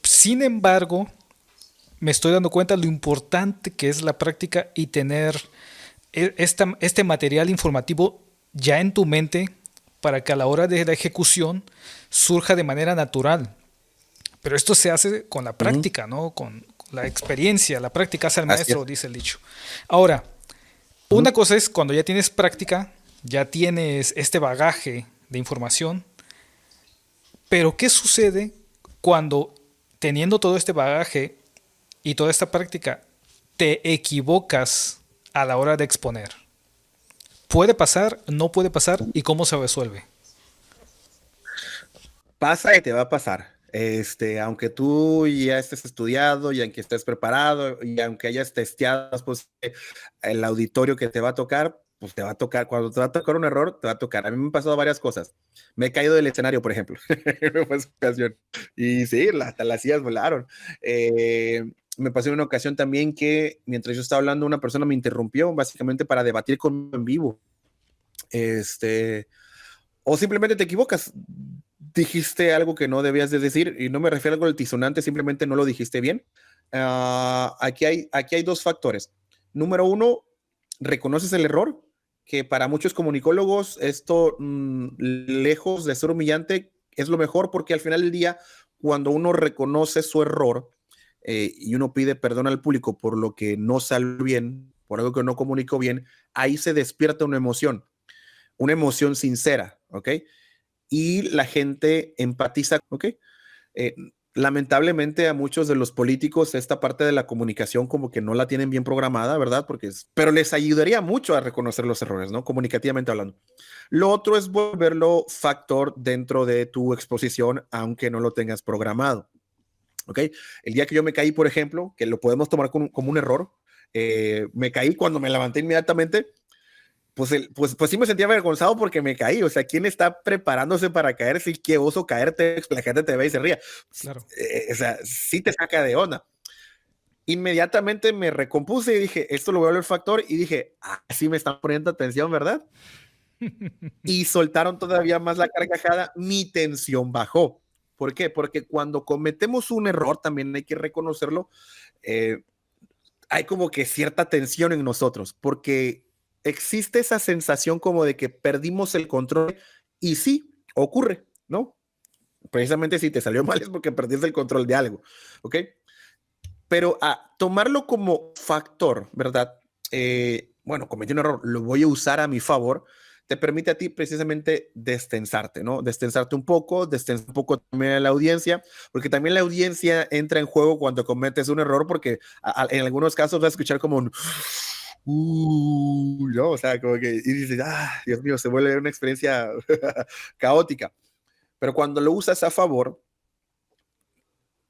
Sin embargo, me estoy dando cuenta lo importante que es la práctica y tener este material informativo ya en tu mente para que a la hora de la ejecución surja de manera natural. Pero esto se hace con la práctica, ¿no? Con la experiencia. La práctica hace al Así maestro, es. dice el dicho. Ahora, una cosa es cuando ya tienes práctica, ya tienes este bagaje de información, pero ¿qué sucede cuando teniendo todo este bagaje y toda esta práctica te equivocas a la hora de exponer? ¿Puede pasar? ¿No puede pasar? ¿Y cómo se resuelve? Pasa y te va a pasar. Aunque tú ya estés estudiado y aunque estés preparado y aunque hayas testeado pues, el auditorio que te va a tocar, pues te va a tocar. Cuando te va a tocar un error, te va a tocar. A mí me han pasado varias cosas. Me he caído del escenario, por ejemplo. Y sí, hasta las sillas volaron. Me pasó en una ocasión también que mientras yo estaba hablando, una persona me interrumpió básicamente para debatir conmigo en vivo. O simplemente te equivocas. Dijiste algo que no debías de decir y no me refiero a algo altisonante, simplemente no lo dijiste bien. Aquí hay 2 factores. Número 1, reconoces el error, que para muchos comunicólogos esto, lejos de ser humillante, es lo mejor porque al final del día, cuando uno reconoce su error y uno pide perdón al público por lo que no salió bien, por algo que no comunicó bien, ahí se despierta una emoción sincera, ¿ok? Y la gente empatiza, ¿ok? Eh, Lamentablemente a muchos de los políticos esta parte de la comunicación como que no la tienen bien programada, ¿verdad? Pero les ayudaría mucho a reconocer los errores, ¿no? Comunicativamente hablando. Lo otro es volverlo factor dentro de tu exposición, aunque no lo tengas programado, ¿ok? El día que yo me caí, por ejemplo, que lo podemos tomar como un error, me caí cuando me levanté inmediatamente, pues sí me sentía avergonzado porque me caí. O sea, ¿quién está preparándose para caer? Si qué oso caerte, la gente te ve y se ría. Claro. O sea, sí te saca de onda. Inmediatamente me recompuse y dije, esto lo voy a volver factor. Y dije, sí me están poniendo atención, ¿verdad? Y soltaron todavía más la carcajada. Mi tensión bajó. ¿Por qué? Porque cuando cometemos un error, también hay que reconocerlo, eh, hay como que cierta tensión en nosotros, porque existe esa sensación como de que perdimos el control y sí, ocurre, ¿no? Precisamente si te salió mal es porque perdiste el control de algo, ¿ok? Pero a tomarlo como factor, ¿verdad? Bueno, cometí un error, lo voy a usar a mi favor, te permite a ti precisamente destensarte, ¿no? Destensar un poco también a la audiencia, porque también la audiencia entra en juego cuando cometes un error, porque en algunos casos vas a escuchar como un ¿no? O sea, como que y dices, Dios mío, se vuelve una experiencia caótica. Pero cuando lo usas a favor,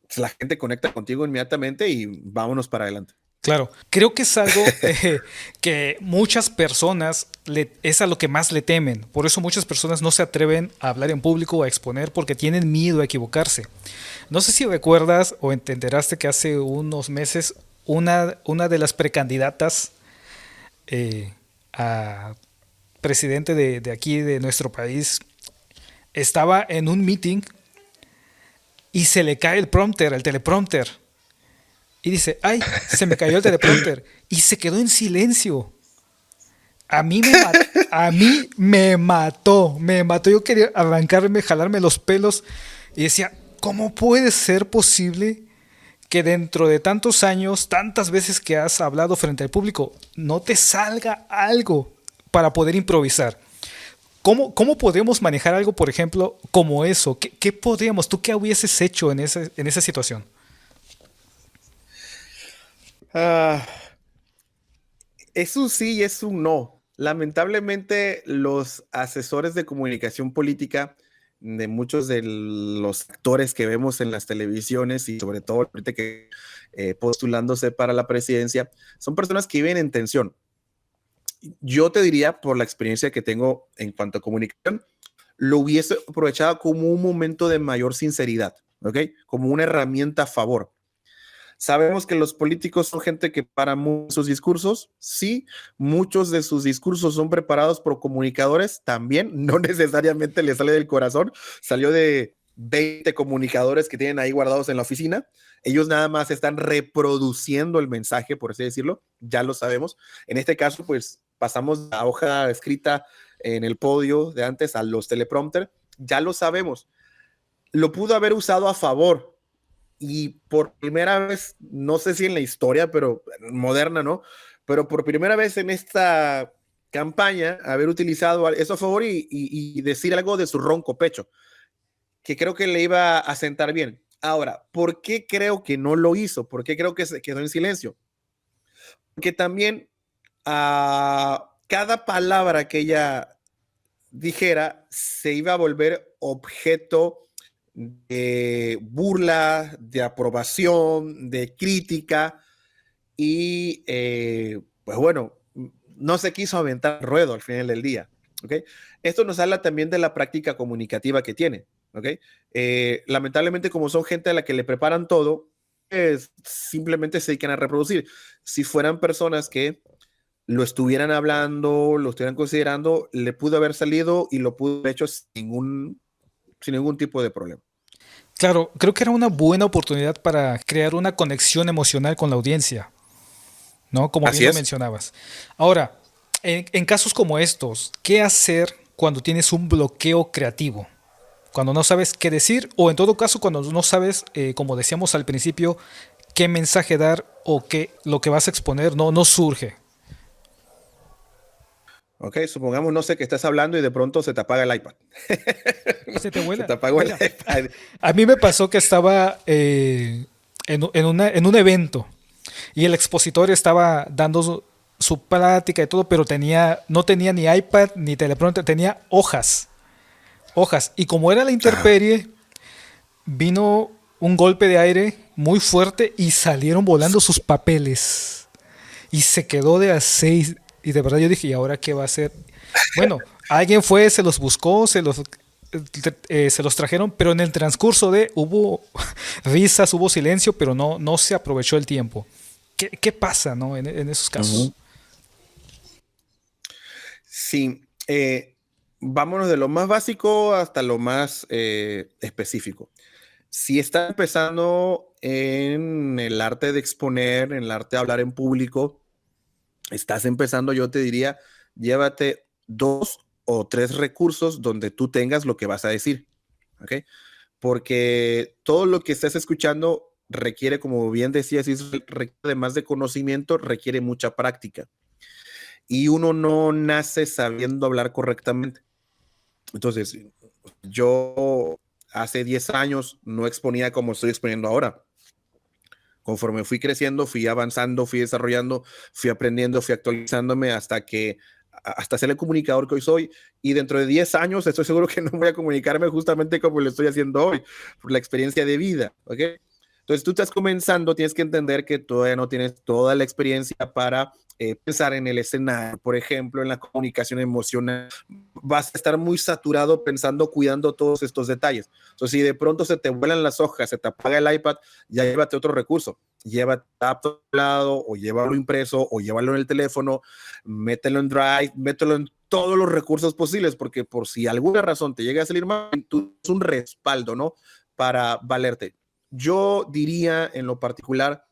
pues, la gente conecta contigo inmediatamente y vámonos para adelante. Claro, creo que es algo que muchas personas es a lo que más le temen. Por eso muchas personas no se atreven a hablar en público o a exponer porque tienen miedo a equivocarse. No sé si recuerdas o entenderaste que hace unos meses una de las precandidatas a presidente de aquí, de nuestro país, estaba en un meeting y se le cae el teleprompter. Y dice, ay, se me cayó el teleprompter. Y se quedó en silencio. A mí me mató. Yo quería arrancarme, jalarme los pelos. Y decía, ¿cómo puede ser posible que dentro de tantos años, tantas veces que has hablado frente al público, no te salga algo para poder improvisar? ¿Cómo podemos manejar algo, por ejemplo, como eso? ¿Qué podríamos, tú qué hubieses hecho en esa situación? Ah, es un sí y es un no. Lamentablemente, los asesores de comunicación política de muchos de los actores que vemos en las televisiones y sobre todo ahorita que postulándose para la presidencia, son personas que viven en tensión. Yo te diría, por la experiencia que tengo en cuanto a comunicación, lo hubiese aprovechado como un momento de mayor sinceridad, ¿ok? Como una herramienta a favor. Sabemos que los políticos son gente que para sus discursos, sí, muchos de sus discursos son preparados por comunicadores, también, no necesariamente le sale del corazón, salió de 20 comunicadores que tienen ahí guardados en la oficina, ellos nada más están reproduciendo el mensaje, por así decirlo, ya lo sabemos. En este caso, pues pasamos la hoja escrita en el podio de antes a los teleprompter, ya lo sabemos. Lo pudo haber usado a favor, y por primera vez, no sé si en la historia, pero moderna, ¿no? Pero por primera vez en esta campaña, haber utilizado eso a favor y decir algo de su ronco pecho, que creo que le iba a sentar bien. Ahora, ¿por qué creo que no lo hizo? ¿Por qué creo que se quedó en silencio? Porque también cada palabra que ella dijera se iba a volver objeto de burla, de aprobación, de crítica y pues bueno, no se quiso aventar el ruedo al final del día. ¿Okay? Esto nos habla también de la práctica comunicativa que tiene. ¿Okay? Lamentablemente como son gente a la que le preparan todo, simplemente se dedican a reproducir. Si fueran personas que lo estuvieran hablando, lo estuvieran considerando, le pudo haber salido y lo pudo haber hecho sin ningún tipo de problema. Claro, creo que era una buena oportunidad para crear una conexión emocional con la audiencia, ¿no? Como bien Así lo es. mencionabas. Ahora, en casos como estos, ¿qué hacer cuando tienes un bloqueo creativo? Cuando no sabes qué decir o en todo caso cuando no sabes, como decíamos al principio, qué mensaje dar o qué lo que vas a exponer no surge. Ok, supongamos, no sé, que estás hablando y de pronto se te apaga el iPad. Se te Se vuela. te apagó el Mira, iPad. a mí me pasó que estaba en un evento y el expositor estaba dando su plática y todo, pero no tenía ni iPad ni teleprompter, tenía hojas. Hojas. Y como era la Ajá. intemperie, vino un golpe de aire muy fuerte y salieron volando sus papeles. Y se quedó de a seis. Y de verdad yo dije, ¿y ahora qué va a hacer? Bueno, alguien fue, se los buscó, se los trajeron, pero en el transcurso hubo risas, hubo silencio, pero no se aprovechó el tiempo. ¿Qué pasa, no, en esos casos? Ujú. Sí, vámonos de lo más básico hasta lo más específico. Si estás empezando en el arte de exponer, en el arte de hablar en público, estás empezando, yo te diría, llévate 2 o 3 recursos donde tú tengas lo que vas a decir, ¿ok? Porque todo lo que estás escuchando requiere, como bien decías, requiere además de conocimiento, requiere mucha práctica. Y uno no nace sabiendo hablar correctamente. Entonces, yo hace 10 años no exponía como estoy exponiendo ahora. Conforme fui creciendo, fui avanzando, fui desarrollando, fui aprendiendo, fui actualizándome hasta ser el comunicador que hoy soy. Y dentro de 10 años estoy seguro que no voy a comunicarme justamente como lo estoy haciendo hoy, por la experiencia de vida. ¿Ok? Entonces tú estás comenzando, tienes que entender que todavía no tienes toda la experiencia para pensar en el escenario, por ejemplo, en la comunicación emocional. Vas a estar muy saturado pensando, cuidando todos estos detalles. Entonces, si de pronto se te vuelan las hojas, se te apaga el iPad, ya llévate otro recurso. Llévate a tu lado, o llévalo impreso, o llévalo en el teléfono, mételo en Drive, mételo en todos los recursos posibles, porque por si alguna razón te llega a salir mal, tú es un respaldo, ¿no? Para valerte. Yo diría en lo particular,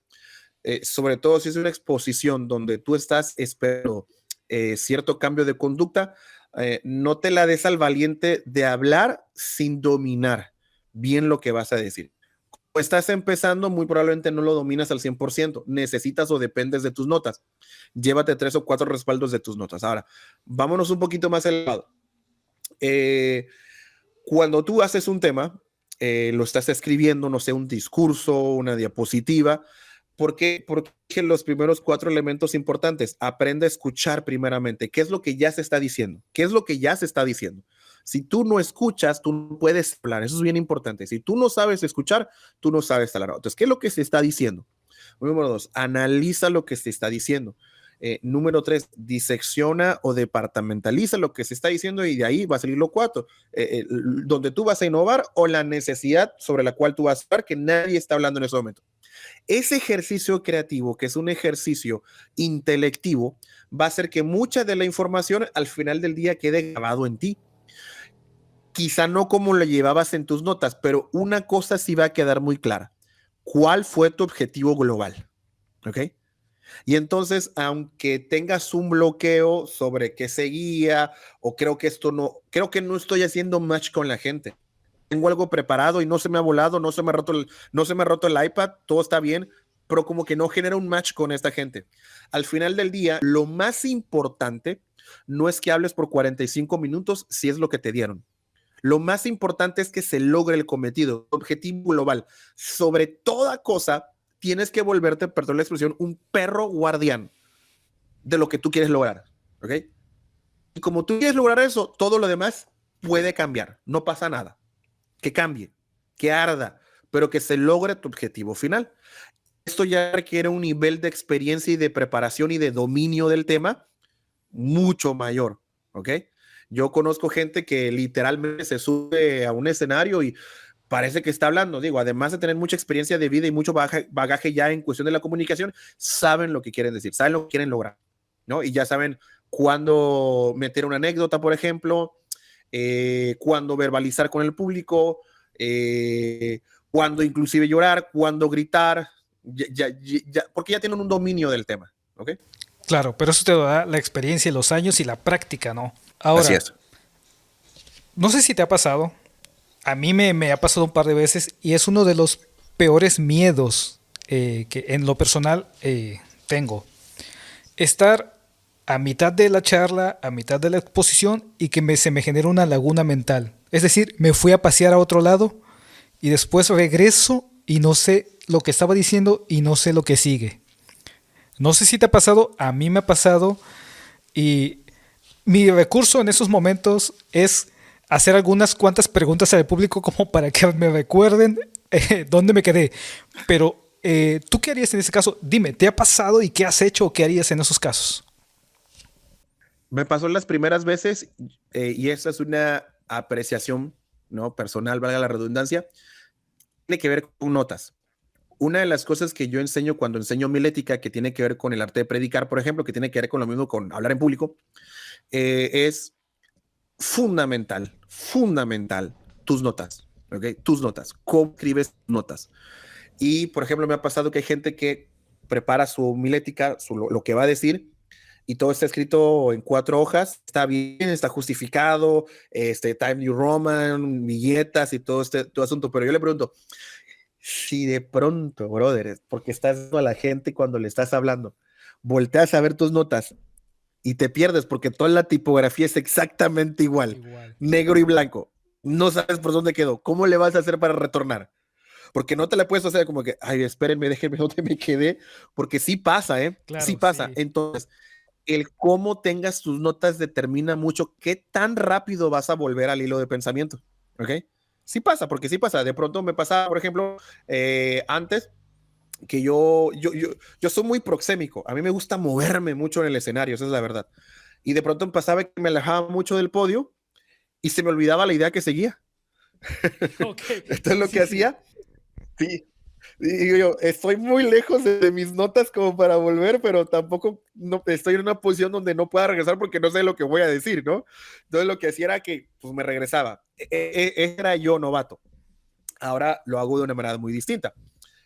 sobre todo si es una exposición donde tú estás esperando cierto cambio de conducta, no te la des al valiente de hablar sin dominar bien lo que vas a decir. Como estás empezando, muy probablemente no lo dominas al 100%. Necesitas o dependes de tus notas. Llévate 3 o 4 respaldos de tus notas. Ahora, vámonos un poquito más elevado. Cuando tú haces un tema, lo estás escribiendo, no sé, un discurso, una diapositiva. ¿Por qué? Porque los primeros 4 elementos importantes, aprende a escuchar primeramente. ¿Qué es lo que ya se está diciendo? ¿Qué es lo que ya se está diciendo? Si tú no escuchas, tú no puedes hablar. Eso es bien importante. Si tú no sabes escuchar, tú no sabes hablar. Entonces, ¿qué es lo que se está diciendo? Número 2, analiza lo que se está diciendo. Número 3, disecciona o departamentaliza lo que se está diciendo y de ahí va a salir lo 4, donde tú vas a innovar o la necesidad sobre la cual tú vas a estar que nadie está hablando en ese momento. Ese ejercicio creativo, que es un ejercicio intelectivo, va a hacer que mucha de la información al final del día quede grabado en ti. Quizá no como lo llevabas en tus notas, pero una cosa sí va a quedar muy clara. ¿Cuál fue tu objetivo global? ¿Ok? Y entonces, aunque tengas un bloqueo sobre qué seguía, o creo que no estoy haciendo match con la gente. Tengo algo preparado y no se me ha volado, no se me ha roto el iPad, todo está bien, pero como que no genera un match con esta gente. Al final del día, lo más importante no es que hables por 45 minutos si es lo que te dieron. Lo más importante es que se logre el cometido, objetivo global. Sobre toda cosa, tienes que volverte, perdón la expresión, un perro guardián de lo que tú quieres lograr. ¿Ok? Y como tú quieres lograr eso, todo lo demás puede cambiar. No pasa nada. Que cambie, que arda, pero que se logre tu objetivo final. Esto ya requiere un nivel de experiencia y de preparación y de dominio del tema mucho mayor. ¿Ok? Yo conozco gente que literalmente se sube a un escenario y parece que está hablando. Digo, además de tener mucha experiencia de vida y mucho bagaje ya en cuestión de la comunicación, saben lo que quieren decir, saben lo que quieren lograr, ¿no? Y ya saben cuándo meter una anécdota, por ejemplo, cuándo verbalizar con el público, cuándo inclusive llorar, cuándo gritar, porque ya tienen un dominio del tema, ¿ok? Claro, pero eso te da la experiencia, los años y la práctica, ¿no? Así Ahora, es. no sé si te ha pasado, a mí me ha pasado un par de veces y es uno de los peores miedos que en lo personal tengo. Estar a mitad de la charla, a mitad de la exposición y que se me genera una laguna mental. Es decir, me fui a pasear a otro lado y después regreso y no sé lo que estaba diciendo y no sé lo que sigue. No sé si te ha pasado, a mí me ha pasado y mi recurso en esos momentos es hacer algunas cuantas preguntas al público como para que me recuerden dónde me quedé. Pero, ¿tú qué harías en ese caso? Dime, ¿te ha pasado y qué has hecho o qué harías en esos casos? Me pasó las primeras veces y esa es una apreciación, ¿no? Personal, valga la redundancia, tiene que ver con notas. Una de las cosas que yo enseño cuando enseño milética, que tiene que ver con el arte de predicar, por ejemplo, que tiene que ver con lo mismo con hablar en público, es fundamental tus notas. ¿ok? Tus notas, cómo escribes notas. Y, por ejemplo, me ha pasado que hay gente que prepara su homilética, lo que va a decir, y todo está escrito en 4 hojas, está bien, está justificado, Time New Roman, viñetas y todo asunto, pero yo le pregunto, si de pronto, brother, porque estás viendo a la gente cuando le estás hablando, volteas a ver tus notas y te pierdes porque toda la tipografía es exactamente igual, Igual. negro y blanco, no sabes por dónde quedó, ¿cómo le vas a hacer para retornar? Porque no te la puedes hacer como que, ay, espérenme, déjenme dónde me quedé, porque sí pasa, ¿eh? Sí Claro, pasa. sí. Entonces, el cómo tengas tus notas determina mucho qué tan rápido vas a volver al hilo de pensamiento, ¿ok? Sí pasa, porque sí pasa. De pronto me pasaba, por ejemplo, antes que yo soy muy proxémico. A mí me gusta moverme mucho en el escenario, esa es la verdad. Y de pronto me pasaba que me alejaba mucho del podio y se me olvidaba la idea que seguía. Ok, Entonces sí, lo sí, que sí. hacía, sí, digo yo, estoy muy lejos de mis notas como para volver, pero tampoco no, estoy en una posición donde no pueda regresar porque no sé lo que voy a decir, ¿no? Entonces lo que hacía era que pues, me regresaba. Era yo novato. Ahora lo hago de una manera muy distinta.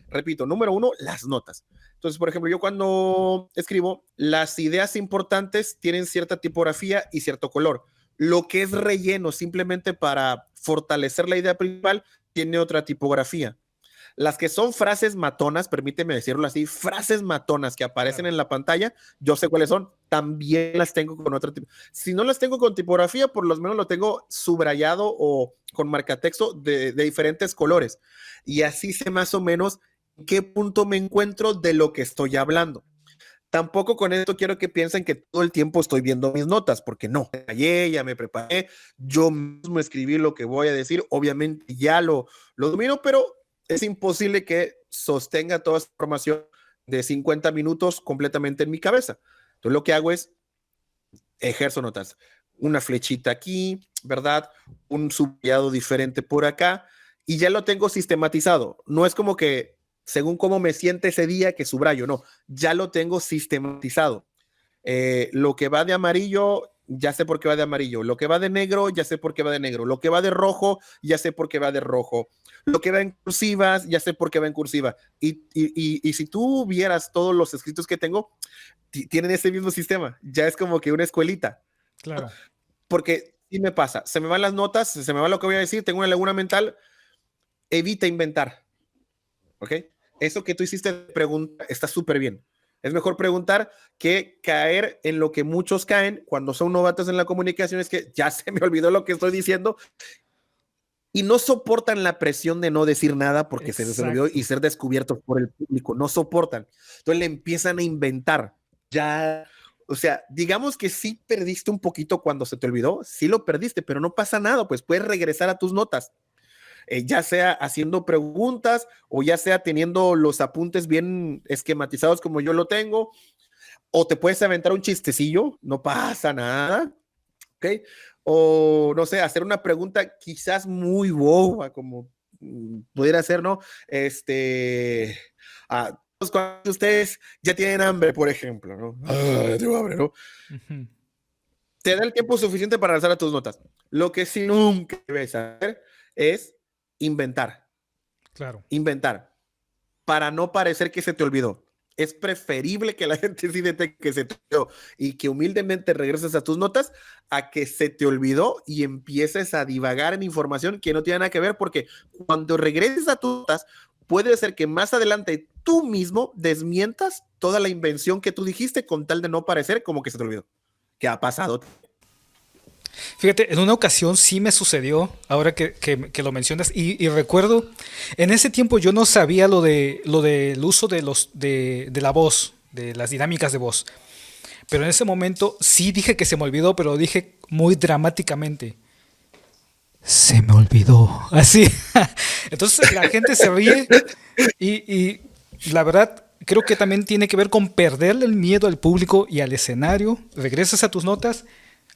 Repito, número uno, las notas. Entonces, por ejemplo, yo cuando escribo, las ideas importantes tienen cierta tipografía y cierto color. Lo que es relleno simplemente para fortalecer la idea principal tiene otra tipografía. Las que son frases matonas, permíteme decirlo así, frases matonas que aparecen Claro. en la pantalla, yo sé cuáles son, también las tengo con otra tipo. Si no las tengo con tipografía, por lo menos lo tengo subrayado o con marcatexto de diferentes colores. Y así sé más o menos en qué punto me encuentro de lo que estoy hablando. Tampoco con esto quiero que piensen que todo el tiempo estoy viendo mis notas, porque no, ya me preparé, yo mismo escribí lo que voy a decir, obviamente ya lo domino, pero es imposible que sostenga toda esta información de 50 minutos completamente en mi cabeza. Entonces lo que hago es ejerzo notas, una flechita aquí, ¿verdad? Un subrayado diferente por acá y ya lo tengo sistematizado. No es como que según cómo me siente ese día que subrayo, no, ya lo tengo sistematizado. Lo que va de amarillo, ya sé por qué va de amarillo. Lo que va de negro, ya sé por qué va de negro. Lo que va de rojo, ya sé por qué va de rojo. Lo que va en cursivas, ya sé por qué va en cursiva. Y si tú vieras todos los escritos que tengo, tienen ese mismo sistema. Ya es como que una escuelita. Claro. Porque sí me pasa, se me van las notas, se me va lo que voy a decir, tengo una laguna mental, evita inventar. ¿Ok? Eso que tú hiciste de pregunta está súper bien. Es mejor preguntar que caer en lo que muchos caen cuando son novatos en la comunicación, es que ya se me olvidó lo que estoy diciendo y no soportan la presión de no decir nada porque se les olvidó y Exacto. ser descubiertos por el público. No soportan. Entonces le empiezan a inventar. Ya, o sea, digamos que sí perdiste un poquito cuando se te olvidó, sí lo perdiste, pero no pasa nada, pues puedes regresar a tus notas. Ya sea haciendo preguntas o ya sea teniendo los apuntes bien esquematizados como yo lo tengo, o te puedes aventar un chistecillo, no pasa nada, ¿ok? O no sé, hacer una pregunta quizás muy boba, como pudiera ser, ¿no? Cuando ustedes ya tienen hambre, por ejemplo, ¿no? Tengo hambre, ¿no? Ujú. Te da el tiempo suficiente para alzar a tus notas. Lo que sí nunca debes hacer es inventar, Claro. inventar. Para no parecer que se te olvidó. Es preferible que la gente sí detecte que se te olvidó y que humildemente regreses a tus notas a que se te olvidó y empieces a divagar en información que no tiene nada que ver, porque cuando regreses a tus notas, puede ser que más adelante tú mismo desmientas toda la invención que tú dijiste con tal de no parecer como que se te olvidó. ¿Qué ha pasado? Fíjate, en una ocasión sí me sucedió, ahora que lo mencionas, y recuerdo, en ese tiempo yo no sabía lo del uso de la voz, de las dinámicas de voz. Pero en ese momento sí dije que se me olvidó, pero lo dije muy dramáticamente. Se me olvidó. Así. Entonces la gente se ríe y la verdad creo que también tiene que ver con perderle el miedo al público y al escenario. Regresas a tus notas.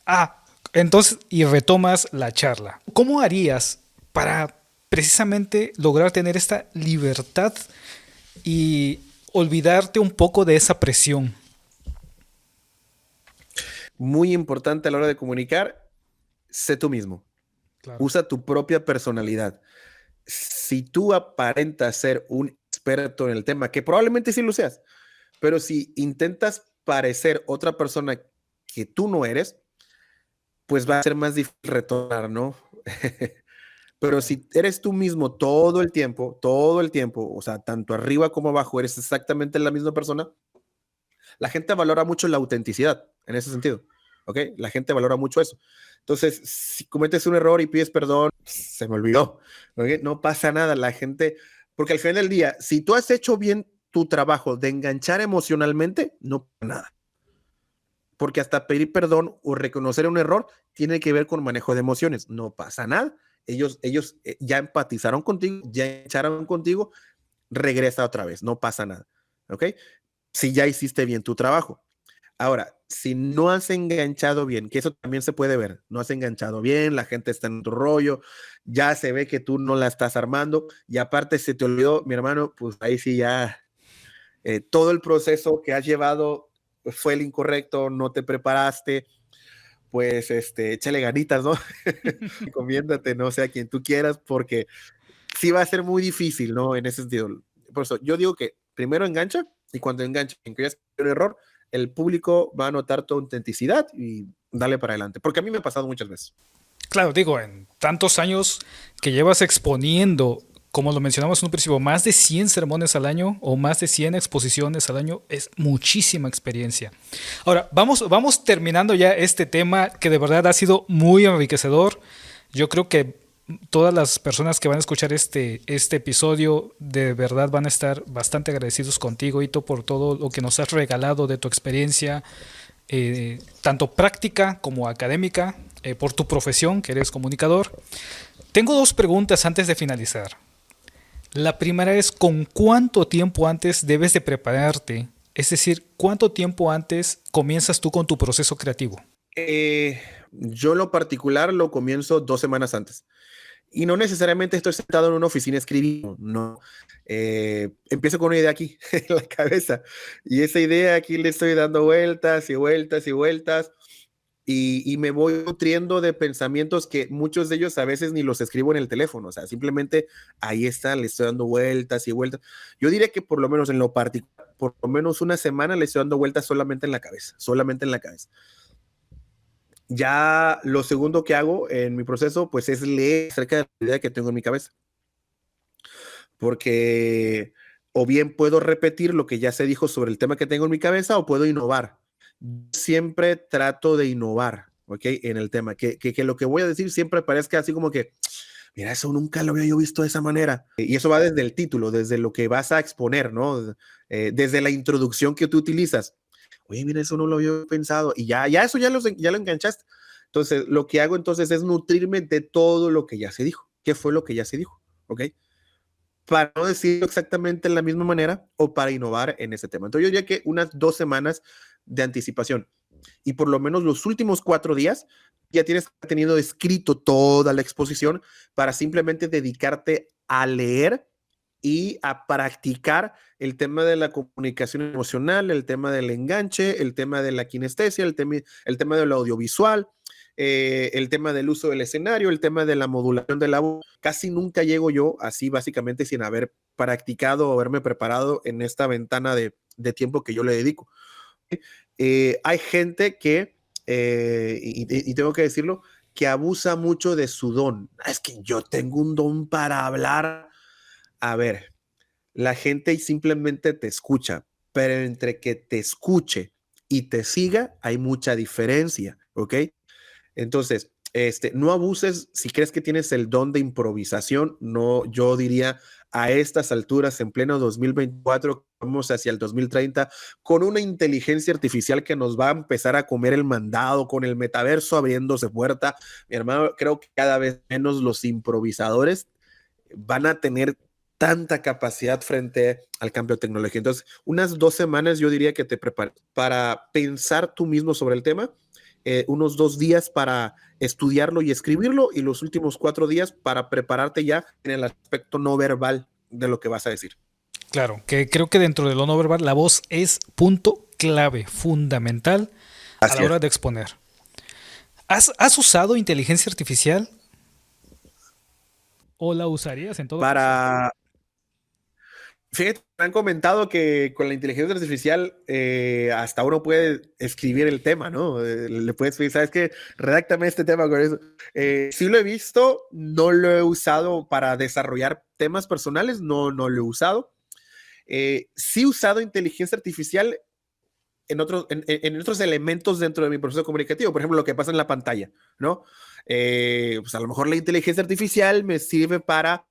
Ah, entonces y retomas la charla. ¿Cómo harías para precisamente lograr tener esta libertad y olvidarte un poco de esa presión? Muy importante a la hora de comunicar, sé tú mismo. Claro. Usa tu propia personalidad. si tú aparentas ser un experto en el tema, que probablemente sí lo seas, pero si intentas parecer otra persona que tú no eres, pues va a ser más difícil retornar, ¿no? Pero Claro. si eres tú mismo todo el tiempo, o sea, tanto arriba como abajo, eres exactamente la misma persona, la gente valora mucho la autenticidad en ese sentido, ¿ok? La gente valora mucho eso. Entonces, si cometes un error y pides perdón, se me olvidó, ¿ok? No pasa nada, la gente, porque al final del día, si tú has hecho bien tu trabajo de enganchar emocionalmente, no pasa nada. Porque hasta pedir perdón o reconocer un error tiene que ver con manejo de emociones, no pasa nada. Ellos ya empatizaron contigo, ya echaron contigo, regresa otra vez, no pasa nada, ¿ok? Si ya hiciste bien tu trabajo. Ahora, si no has enganchado bien, que eso también se puede ver, no has enganchado bien, la gente está en tu rollo, ya se ve que tú no la estás armando y aparte se te olvidó, mi hermano, pues ahí sí ya todo el proceso que has llevado pues, fue el incorrecto, no te preparaste, pues échale ganitas, ¿no? Recomiéndate, no sé, a quien tú quieras, porque sí va a ser muy difícil, ¿no? En ese sentido. Por eso yo digo que primero engancha y cuando engancha, en que un error, el público va a notar tu autenticidad y dale para adelante. Porque a mí me ha pasado muchas veces. Claro, digo, en tantos años que llevas exponiendo, como lo mencionamos en un principio, más de 100 sermones al año o más de 100 exposiciones al año, es muchísima experiencia. Ahora, vamos terminando ya este tema que de verdad ha sido muy enriquecedor. Yo creo que todas las personas que van a escuchar este episodio de verdad van a estar bastante agradecidos contigo, Ito, por todo lo que nos has regalado de tu experiencia, tanto práctica como académica, por tu profesión, que eres comunicador. Tengo dos preguntas antes de finalizar. La primera es, ¿con cuánto tiempo antes debes de prepararte? Es decir, ¿cuánto tiempo antes comienzas tú con tu proceso creativo? Yo lo particular lo comienzo 2 semanas antes. Y no necesariamente estoy sentado en una oficina escribiendo, no. Empiezo con una idea aquí, en la cabeza. Y esa idea aquí le estoy dando vueltas y vueltas y vueltas. Y me voy nutriendo de pensamientos que muchos de ellos a veces ni los escribo en el teléfono, o sea, simplemente ahí está, le estoy dando vueltas y vueltas. Yo diría que por lo menos en lo particular, por lo menos una semana le estoy dando vueltas solamente en la cabeza, solamente en la cabeza. Ya lo segundo que hago en mi proceso, pues es leer acerca de la idea que tengo en mi cabeza, porque o bien puedo repetir lo que ya se dijo sobre el tema que tengo en mi cabeza o puedo innovar. Siempre trato de innovar, ¿ok? En el tema, que lo que voy a decir siempre parezca así como que, mira, eso nunca lo había yo visto de esa manera. Y eso va desde el título, desde lo que vas a exponer, ¿no? Desde la introducción que tú utilizas. Oye, mira, eso no lo había pensado. Y ya eso ya lo enganchaste. Entonces, lo que hago entonces es nutrirme de todo lo que ya se dijo. ¿Qué fue lo que ya se dijo? ¿Ok? Para no decirlo exactamente de la misma manera o para innovar en ese tema. Entonces yo diría que unas 2 semanas de anticipación y por lo menos los últimos 4 días ya tienes tenido escrito toda la exposición para simplemente dedicarte a leer y a practicar el tema de la comunicación emocional, el tema del enganche, el tema de la kinestesia, el tema de lo audiovisual, el tema del uso del escenario, el tema de la modulación de la voz. Casi nunca llego yo así básicamente sin haber practicado o haberme preparado en esta ventana de tiempo que yo le dedico. Hay gente que, y tengo que decirlo, que abusa mucho de su don. Es que yo tengo un don para hablar. A ver, la gente simplemente te escucha, pero entre que te escuche y te siga hay mucha diferencia, ¿ok? Entonces, no abuses si crees que tienes el don de improvisación. No, yo diría a estas alturas, en pleno 2024, vamos hacia el 2030, con una inteligencia artificial que nos va a empezar a comer el mandado, con el metaverso abriéndose puerta. Mi hermano, creo que cada vez menos los improvisadores van a tener tanta capacidad frente al cambio de tecnología. Entonces, unas 2 semanas yo diría que te prepares para pensar tú mismo sobre el tema, unos 2 días para estudiarlo y escribirlo y los últimos 4 días para prepararte ya en el aspecto no verbal de lo que vas a decir. Claro, que creo que dentro de lo no verbal la voz es punto clave, fundamental a la Así hora es. de exponer. ¿Has usado inteligencia artificial ¿O la usarías en todo caso? Para, fíjate, me han comentado que con la inteligencia artificial hasta uno puede escribir el tema, ¿no? Le puedes decir, ¿sabes qué? Redáctame este tema con eso. Sí lo he visto, no lo he usado para desarrollar temas personales, no lo he usado. Sí he usado inteligencia artificial en otros elementos dentro de mi proceso comunicativo, por ejemplo, lo que pasa en la pantalla, ¿no? Pues a lo mejor la inteligencia artificial me sirve para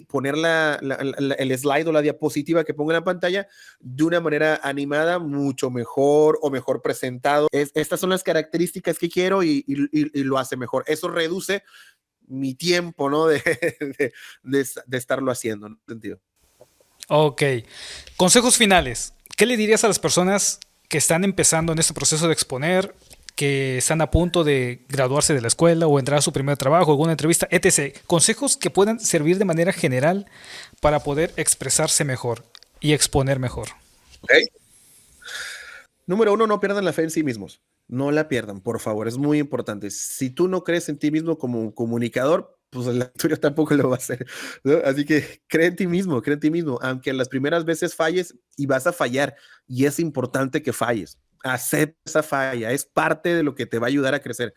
poner el slide o la diapositiva que pongo en la pantalla de una manera animada mucho mejor o mejor presentado. Estas son las características que quiero y lo hace mejor. Eso reduce mi tiempo, ¿no? De estarlo haciendo, ¿no? ¿Sentido? Ok. Consejos finales. ¿Qué le dirías a las personas que están empezando en este proceso de exponer, que están a punto de graduarse de la escuela o entrar a su primer trabajo, alguna entrevista, etc.? Consejos que puedan servir de manera general para poder expresarse mejor y exponer mejor. Okay. Número uno, no pierdan la fe en sí mismos. No la pierdan, por favor, es muy importante. Si tú no crees en ti mismo como comunicador, pues la tuya tampoco lo va a hacer, ¿no? Así que cree en ti mismo, aunque en las primeras veces falles y vas a fallar, y es importante que falles. Acepta esa falla, es parte de lo que te va a ayudar a crecer.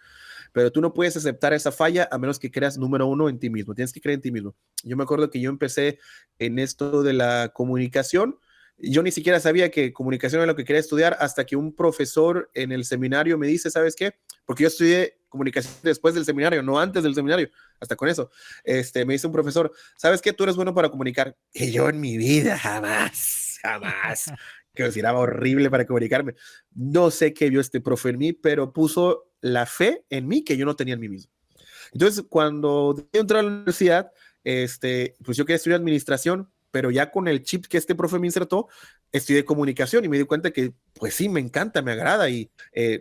Pero tú no puedes aceptar esa falla a menos que creas, número uno, en ti mismo. Tienes que creer en ti mismo. Yo me acuerdo que yo empecé en esto de la comunicación. Yo ni siquiera sabía que comunicación era lo que quería estudiar hasta que un profesor en el seminario me dice, ¿sabes qué? Porque yo estudié comunicación después del seminario, no antes del seminario, hasta con eso. Me dice un profesor, ¿sabes qué? Tú eres bueno para comunicar. Y yo en mi vida jamás que consideraba horrible para comunicarme. No sé qué vio este profe en mí, pero puso la fe en mí que yo no tenía en mí mismo. Entonces, cuando yo entré a la universidad, pues yo quería estudiar administración, pero ya con el chip que este profe me insertó, estudié comunicación y me di cuenta que, pues sí, me encanta, me agrada y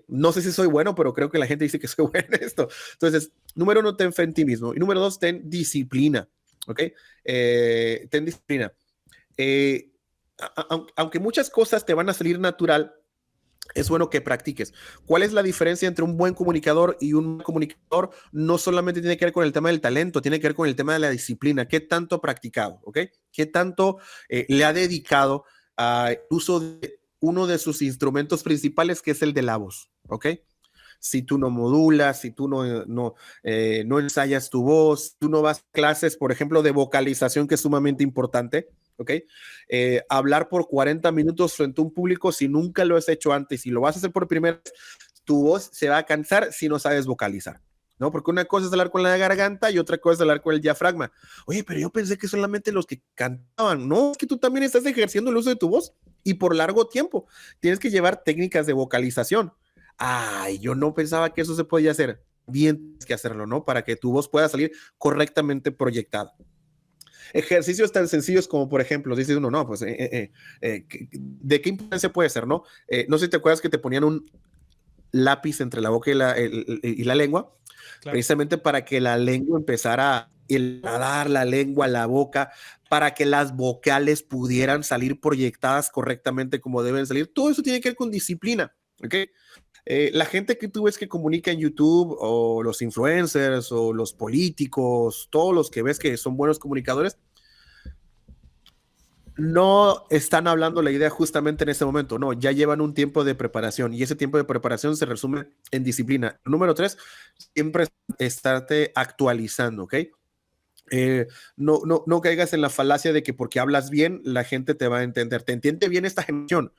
no sé si soy bueno, pero creo que la gente dice que soy bueno en esto. Entonces, número uno, ten fe en ti mismo. Y número dos, ten disciplina, ¿ok? Ten disciplina. Aunque muchas cosas te van a salir natural, es bueno que practiques. ¿Cuál es la diferencia entre un buen comunicador y un comunicador? No solamente tiene que ver con el tema del talento, tiene que ver con el tema de la disciplina. ¿Qué tanto ha practicado? ¿Ok? ¿Qué tanto le ha dedicado al uso de uno de sus instrumentos principales, que es el de la voz? ¿Ok? Si tú no modulas, si tú no ensayas tu voz, tú no vas a clases, por ejemplo, de vocalización, que es sumamente importante, ¿ok? Hablar por 40 minutos frente a un público, si nunca lo has hecho antes y lo vas a hacer por primera vez, tu voz se va a cansar si no sabes vocalizar, ¿no? Porque una cosa es hablar con la garganta y otra cosa es hablar con el diafragma. Oye, pero yo pensé que solamente los que cantaban, no, es que tú también estás ejerciendo el uso de tu voz y por largo tiempo. Tienes que llevar técnicas de vocalización. Ay, yo no pensaba que eso se podía hacer. Bien, tienes que hacerlo, ¿no? Para que tu voz pueda salir correctamente proyectada. Ejercicios tan sencillos como, por ejemplo, dice uno, no, pues, ¿de qué importancia puede ser, no? No sé si te acuerdas que te ponían un lápiz entre la boca y la lengua, Claro. precisamente para que la lengua empezara a heladar la lengua, la boca, para que las vocales pudieran salir proyectadas correctamente como deben salir. Todo eso tiene que ver con disciplina, ¿ok? La gente que tú ves que comunica en YouTube, o los influencers, o los políticos, todos los que ves que son buenos comunicadores, no están hablando la idea justamente en ese momento, no, ya llevan un tiempo de preparación y ese tiempo de preparación se resume en disciplina. Número tres, siempre estarte actualizando, ¿ok? No caigas en la falacia de que porque hablas bien, la gente te va a entender. Te entiende bien esta generación,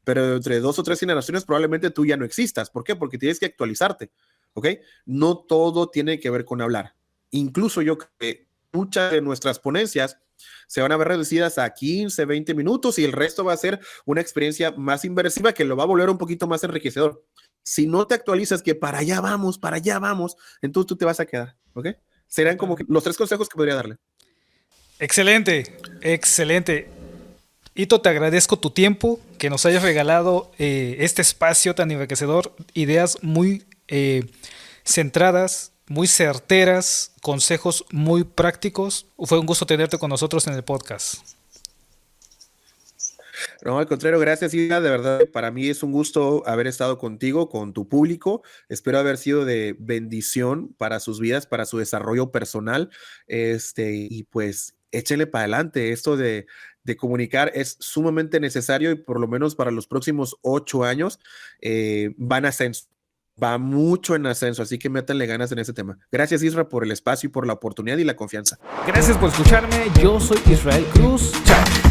pero entre 2 o 3 generaciones probablemente tú ya no existas. ¿Por qué? Porque tienes que actualizarte, ¿ok? No todo tiene que ver con hablar. Incluso yo creo que muchas de nuestras ponencias se van a ver reducidas a 15, 20 minutos y el resto va a ser una experiencia más inmersiva que lo va a volver un poquito más enriquecedor. Si no te actualizas, que para allá vamos, entonces tú te vas a quedar, ¿ok? Serán como que los 3 consejos que podría darle. Excelente, excelente. Hito, te agradezco tu tiempo, que nos hayas regalado este espacio tan enriquecedor, ideas muy centradas, muy certeras, consejos muy prácticos. Fue un gusto tenerte con nosotros en el podcast. No, al contrario, gracias, Ida. De verdad, para mí es un gusto haber estado contigo, con tu público. Espero haber sido de bendición para sus vidas, para su desarrollo personal. Y pues échenle para adelante. Esto de comunicar es sumamente necesario y por lo menos para los próximos 8 años van a ascenso. Va mucho en ascenso, así que métanle ganas en ese tema. Gracias, Isra, por el espacio y por la oportunidad y la confianza. Gracias por escucharme. Yo soy Israel Cruz. Chao.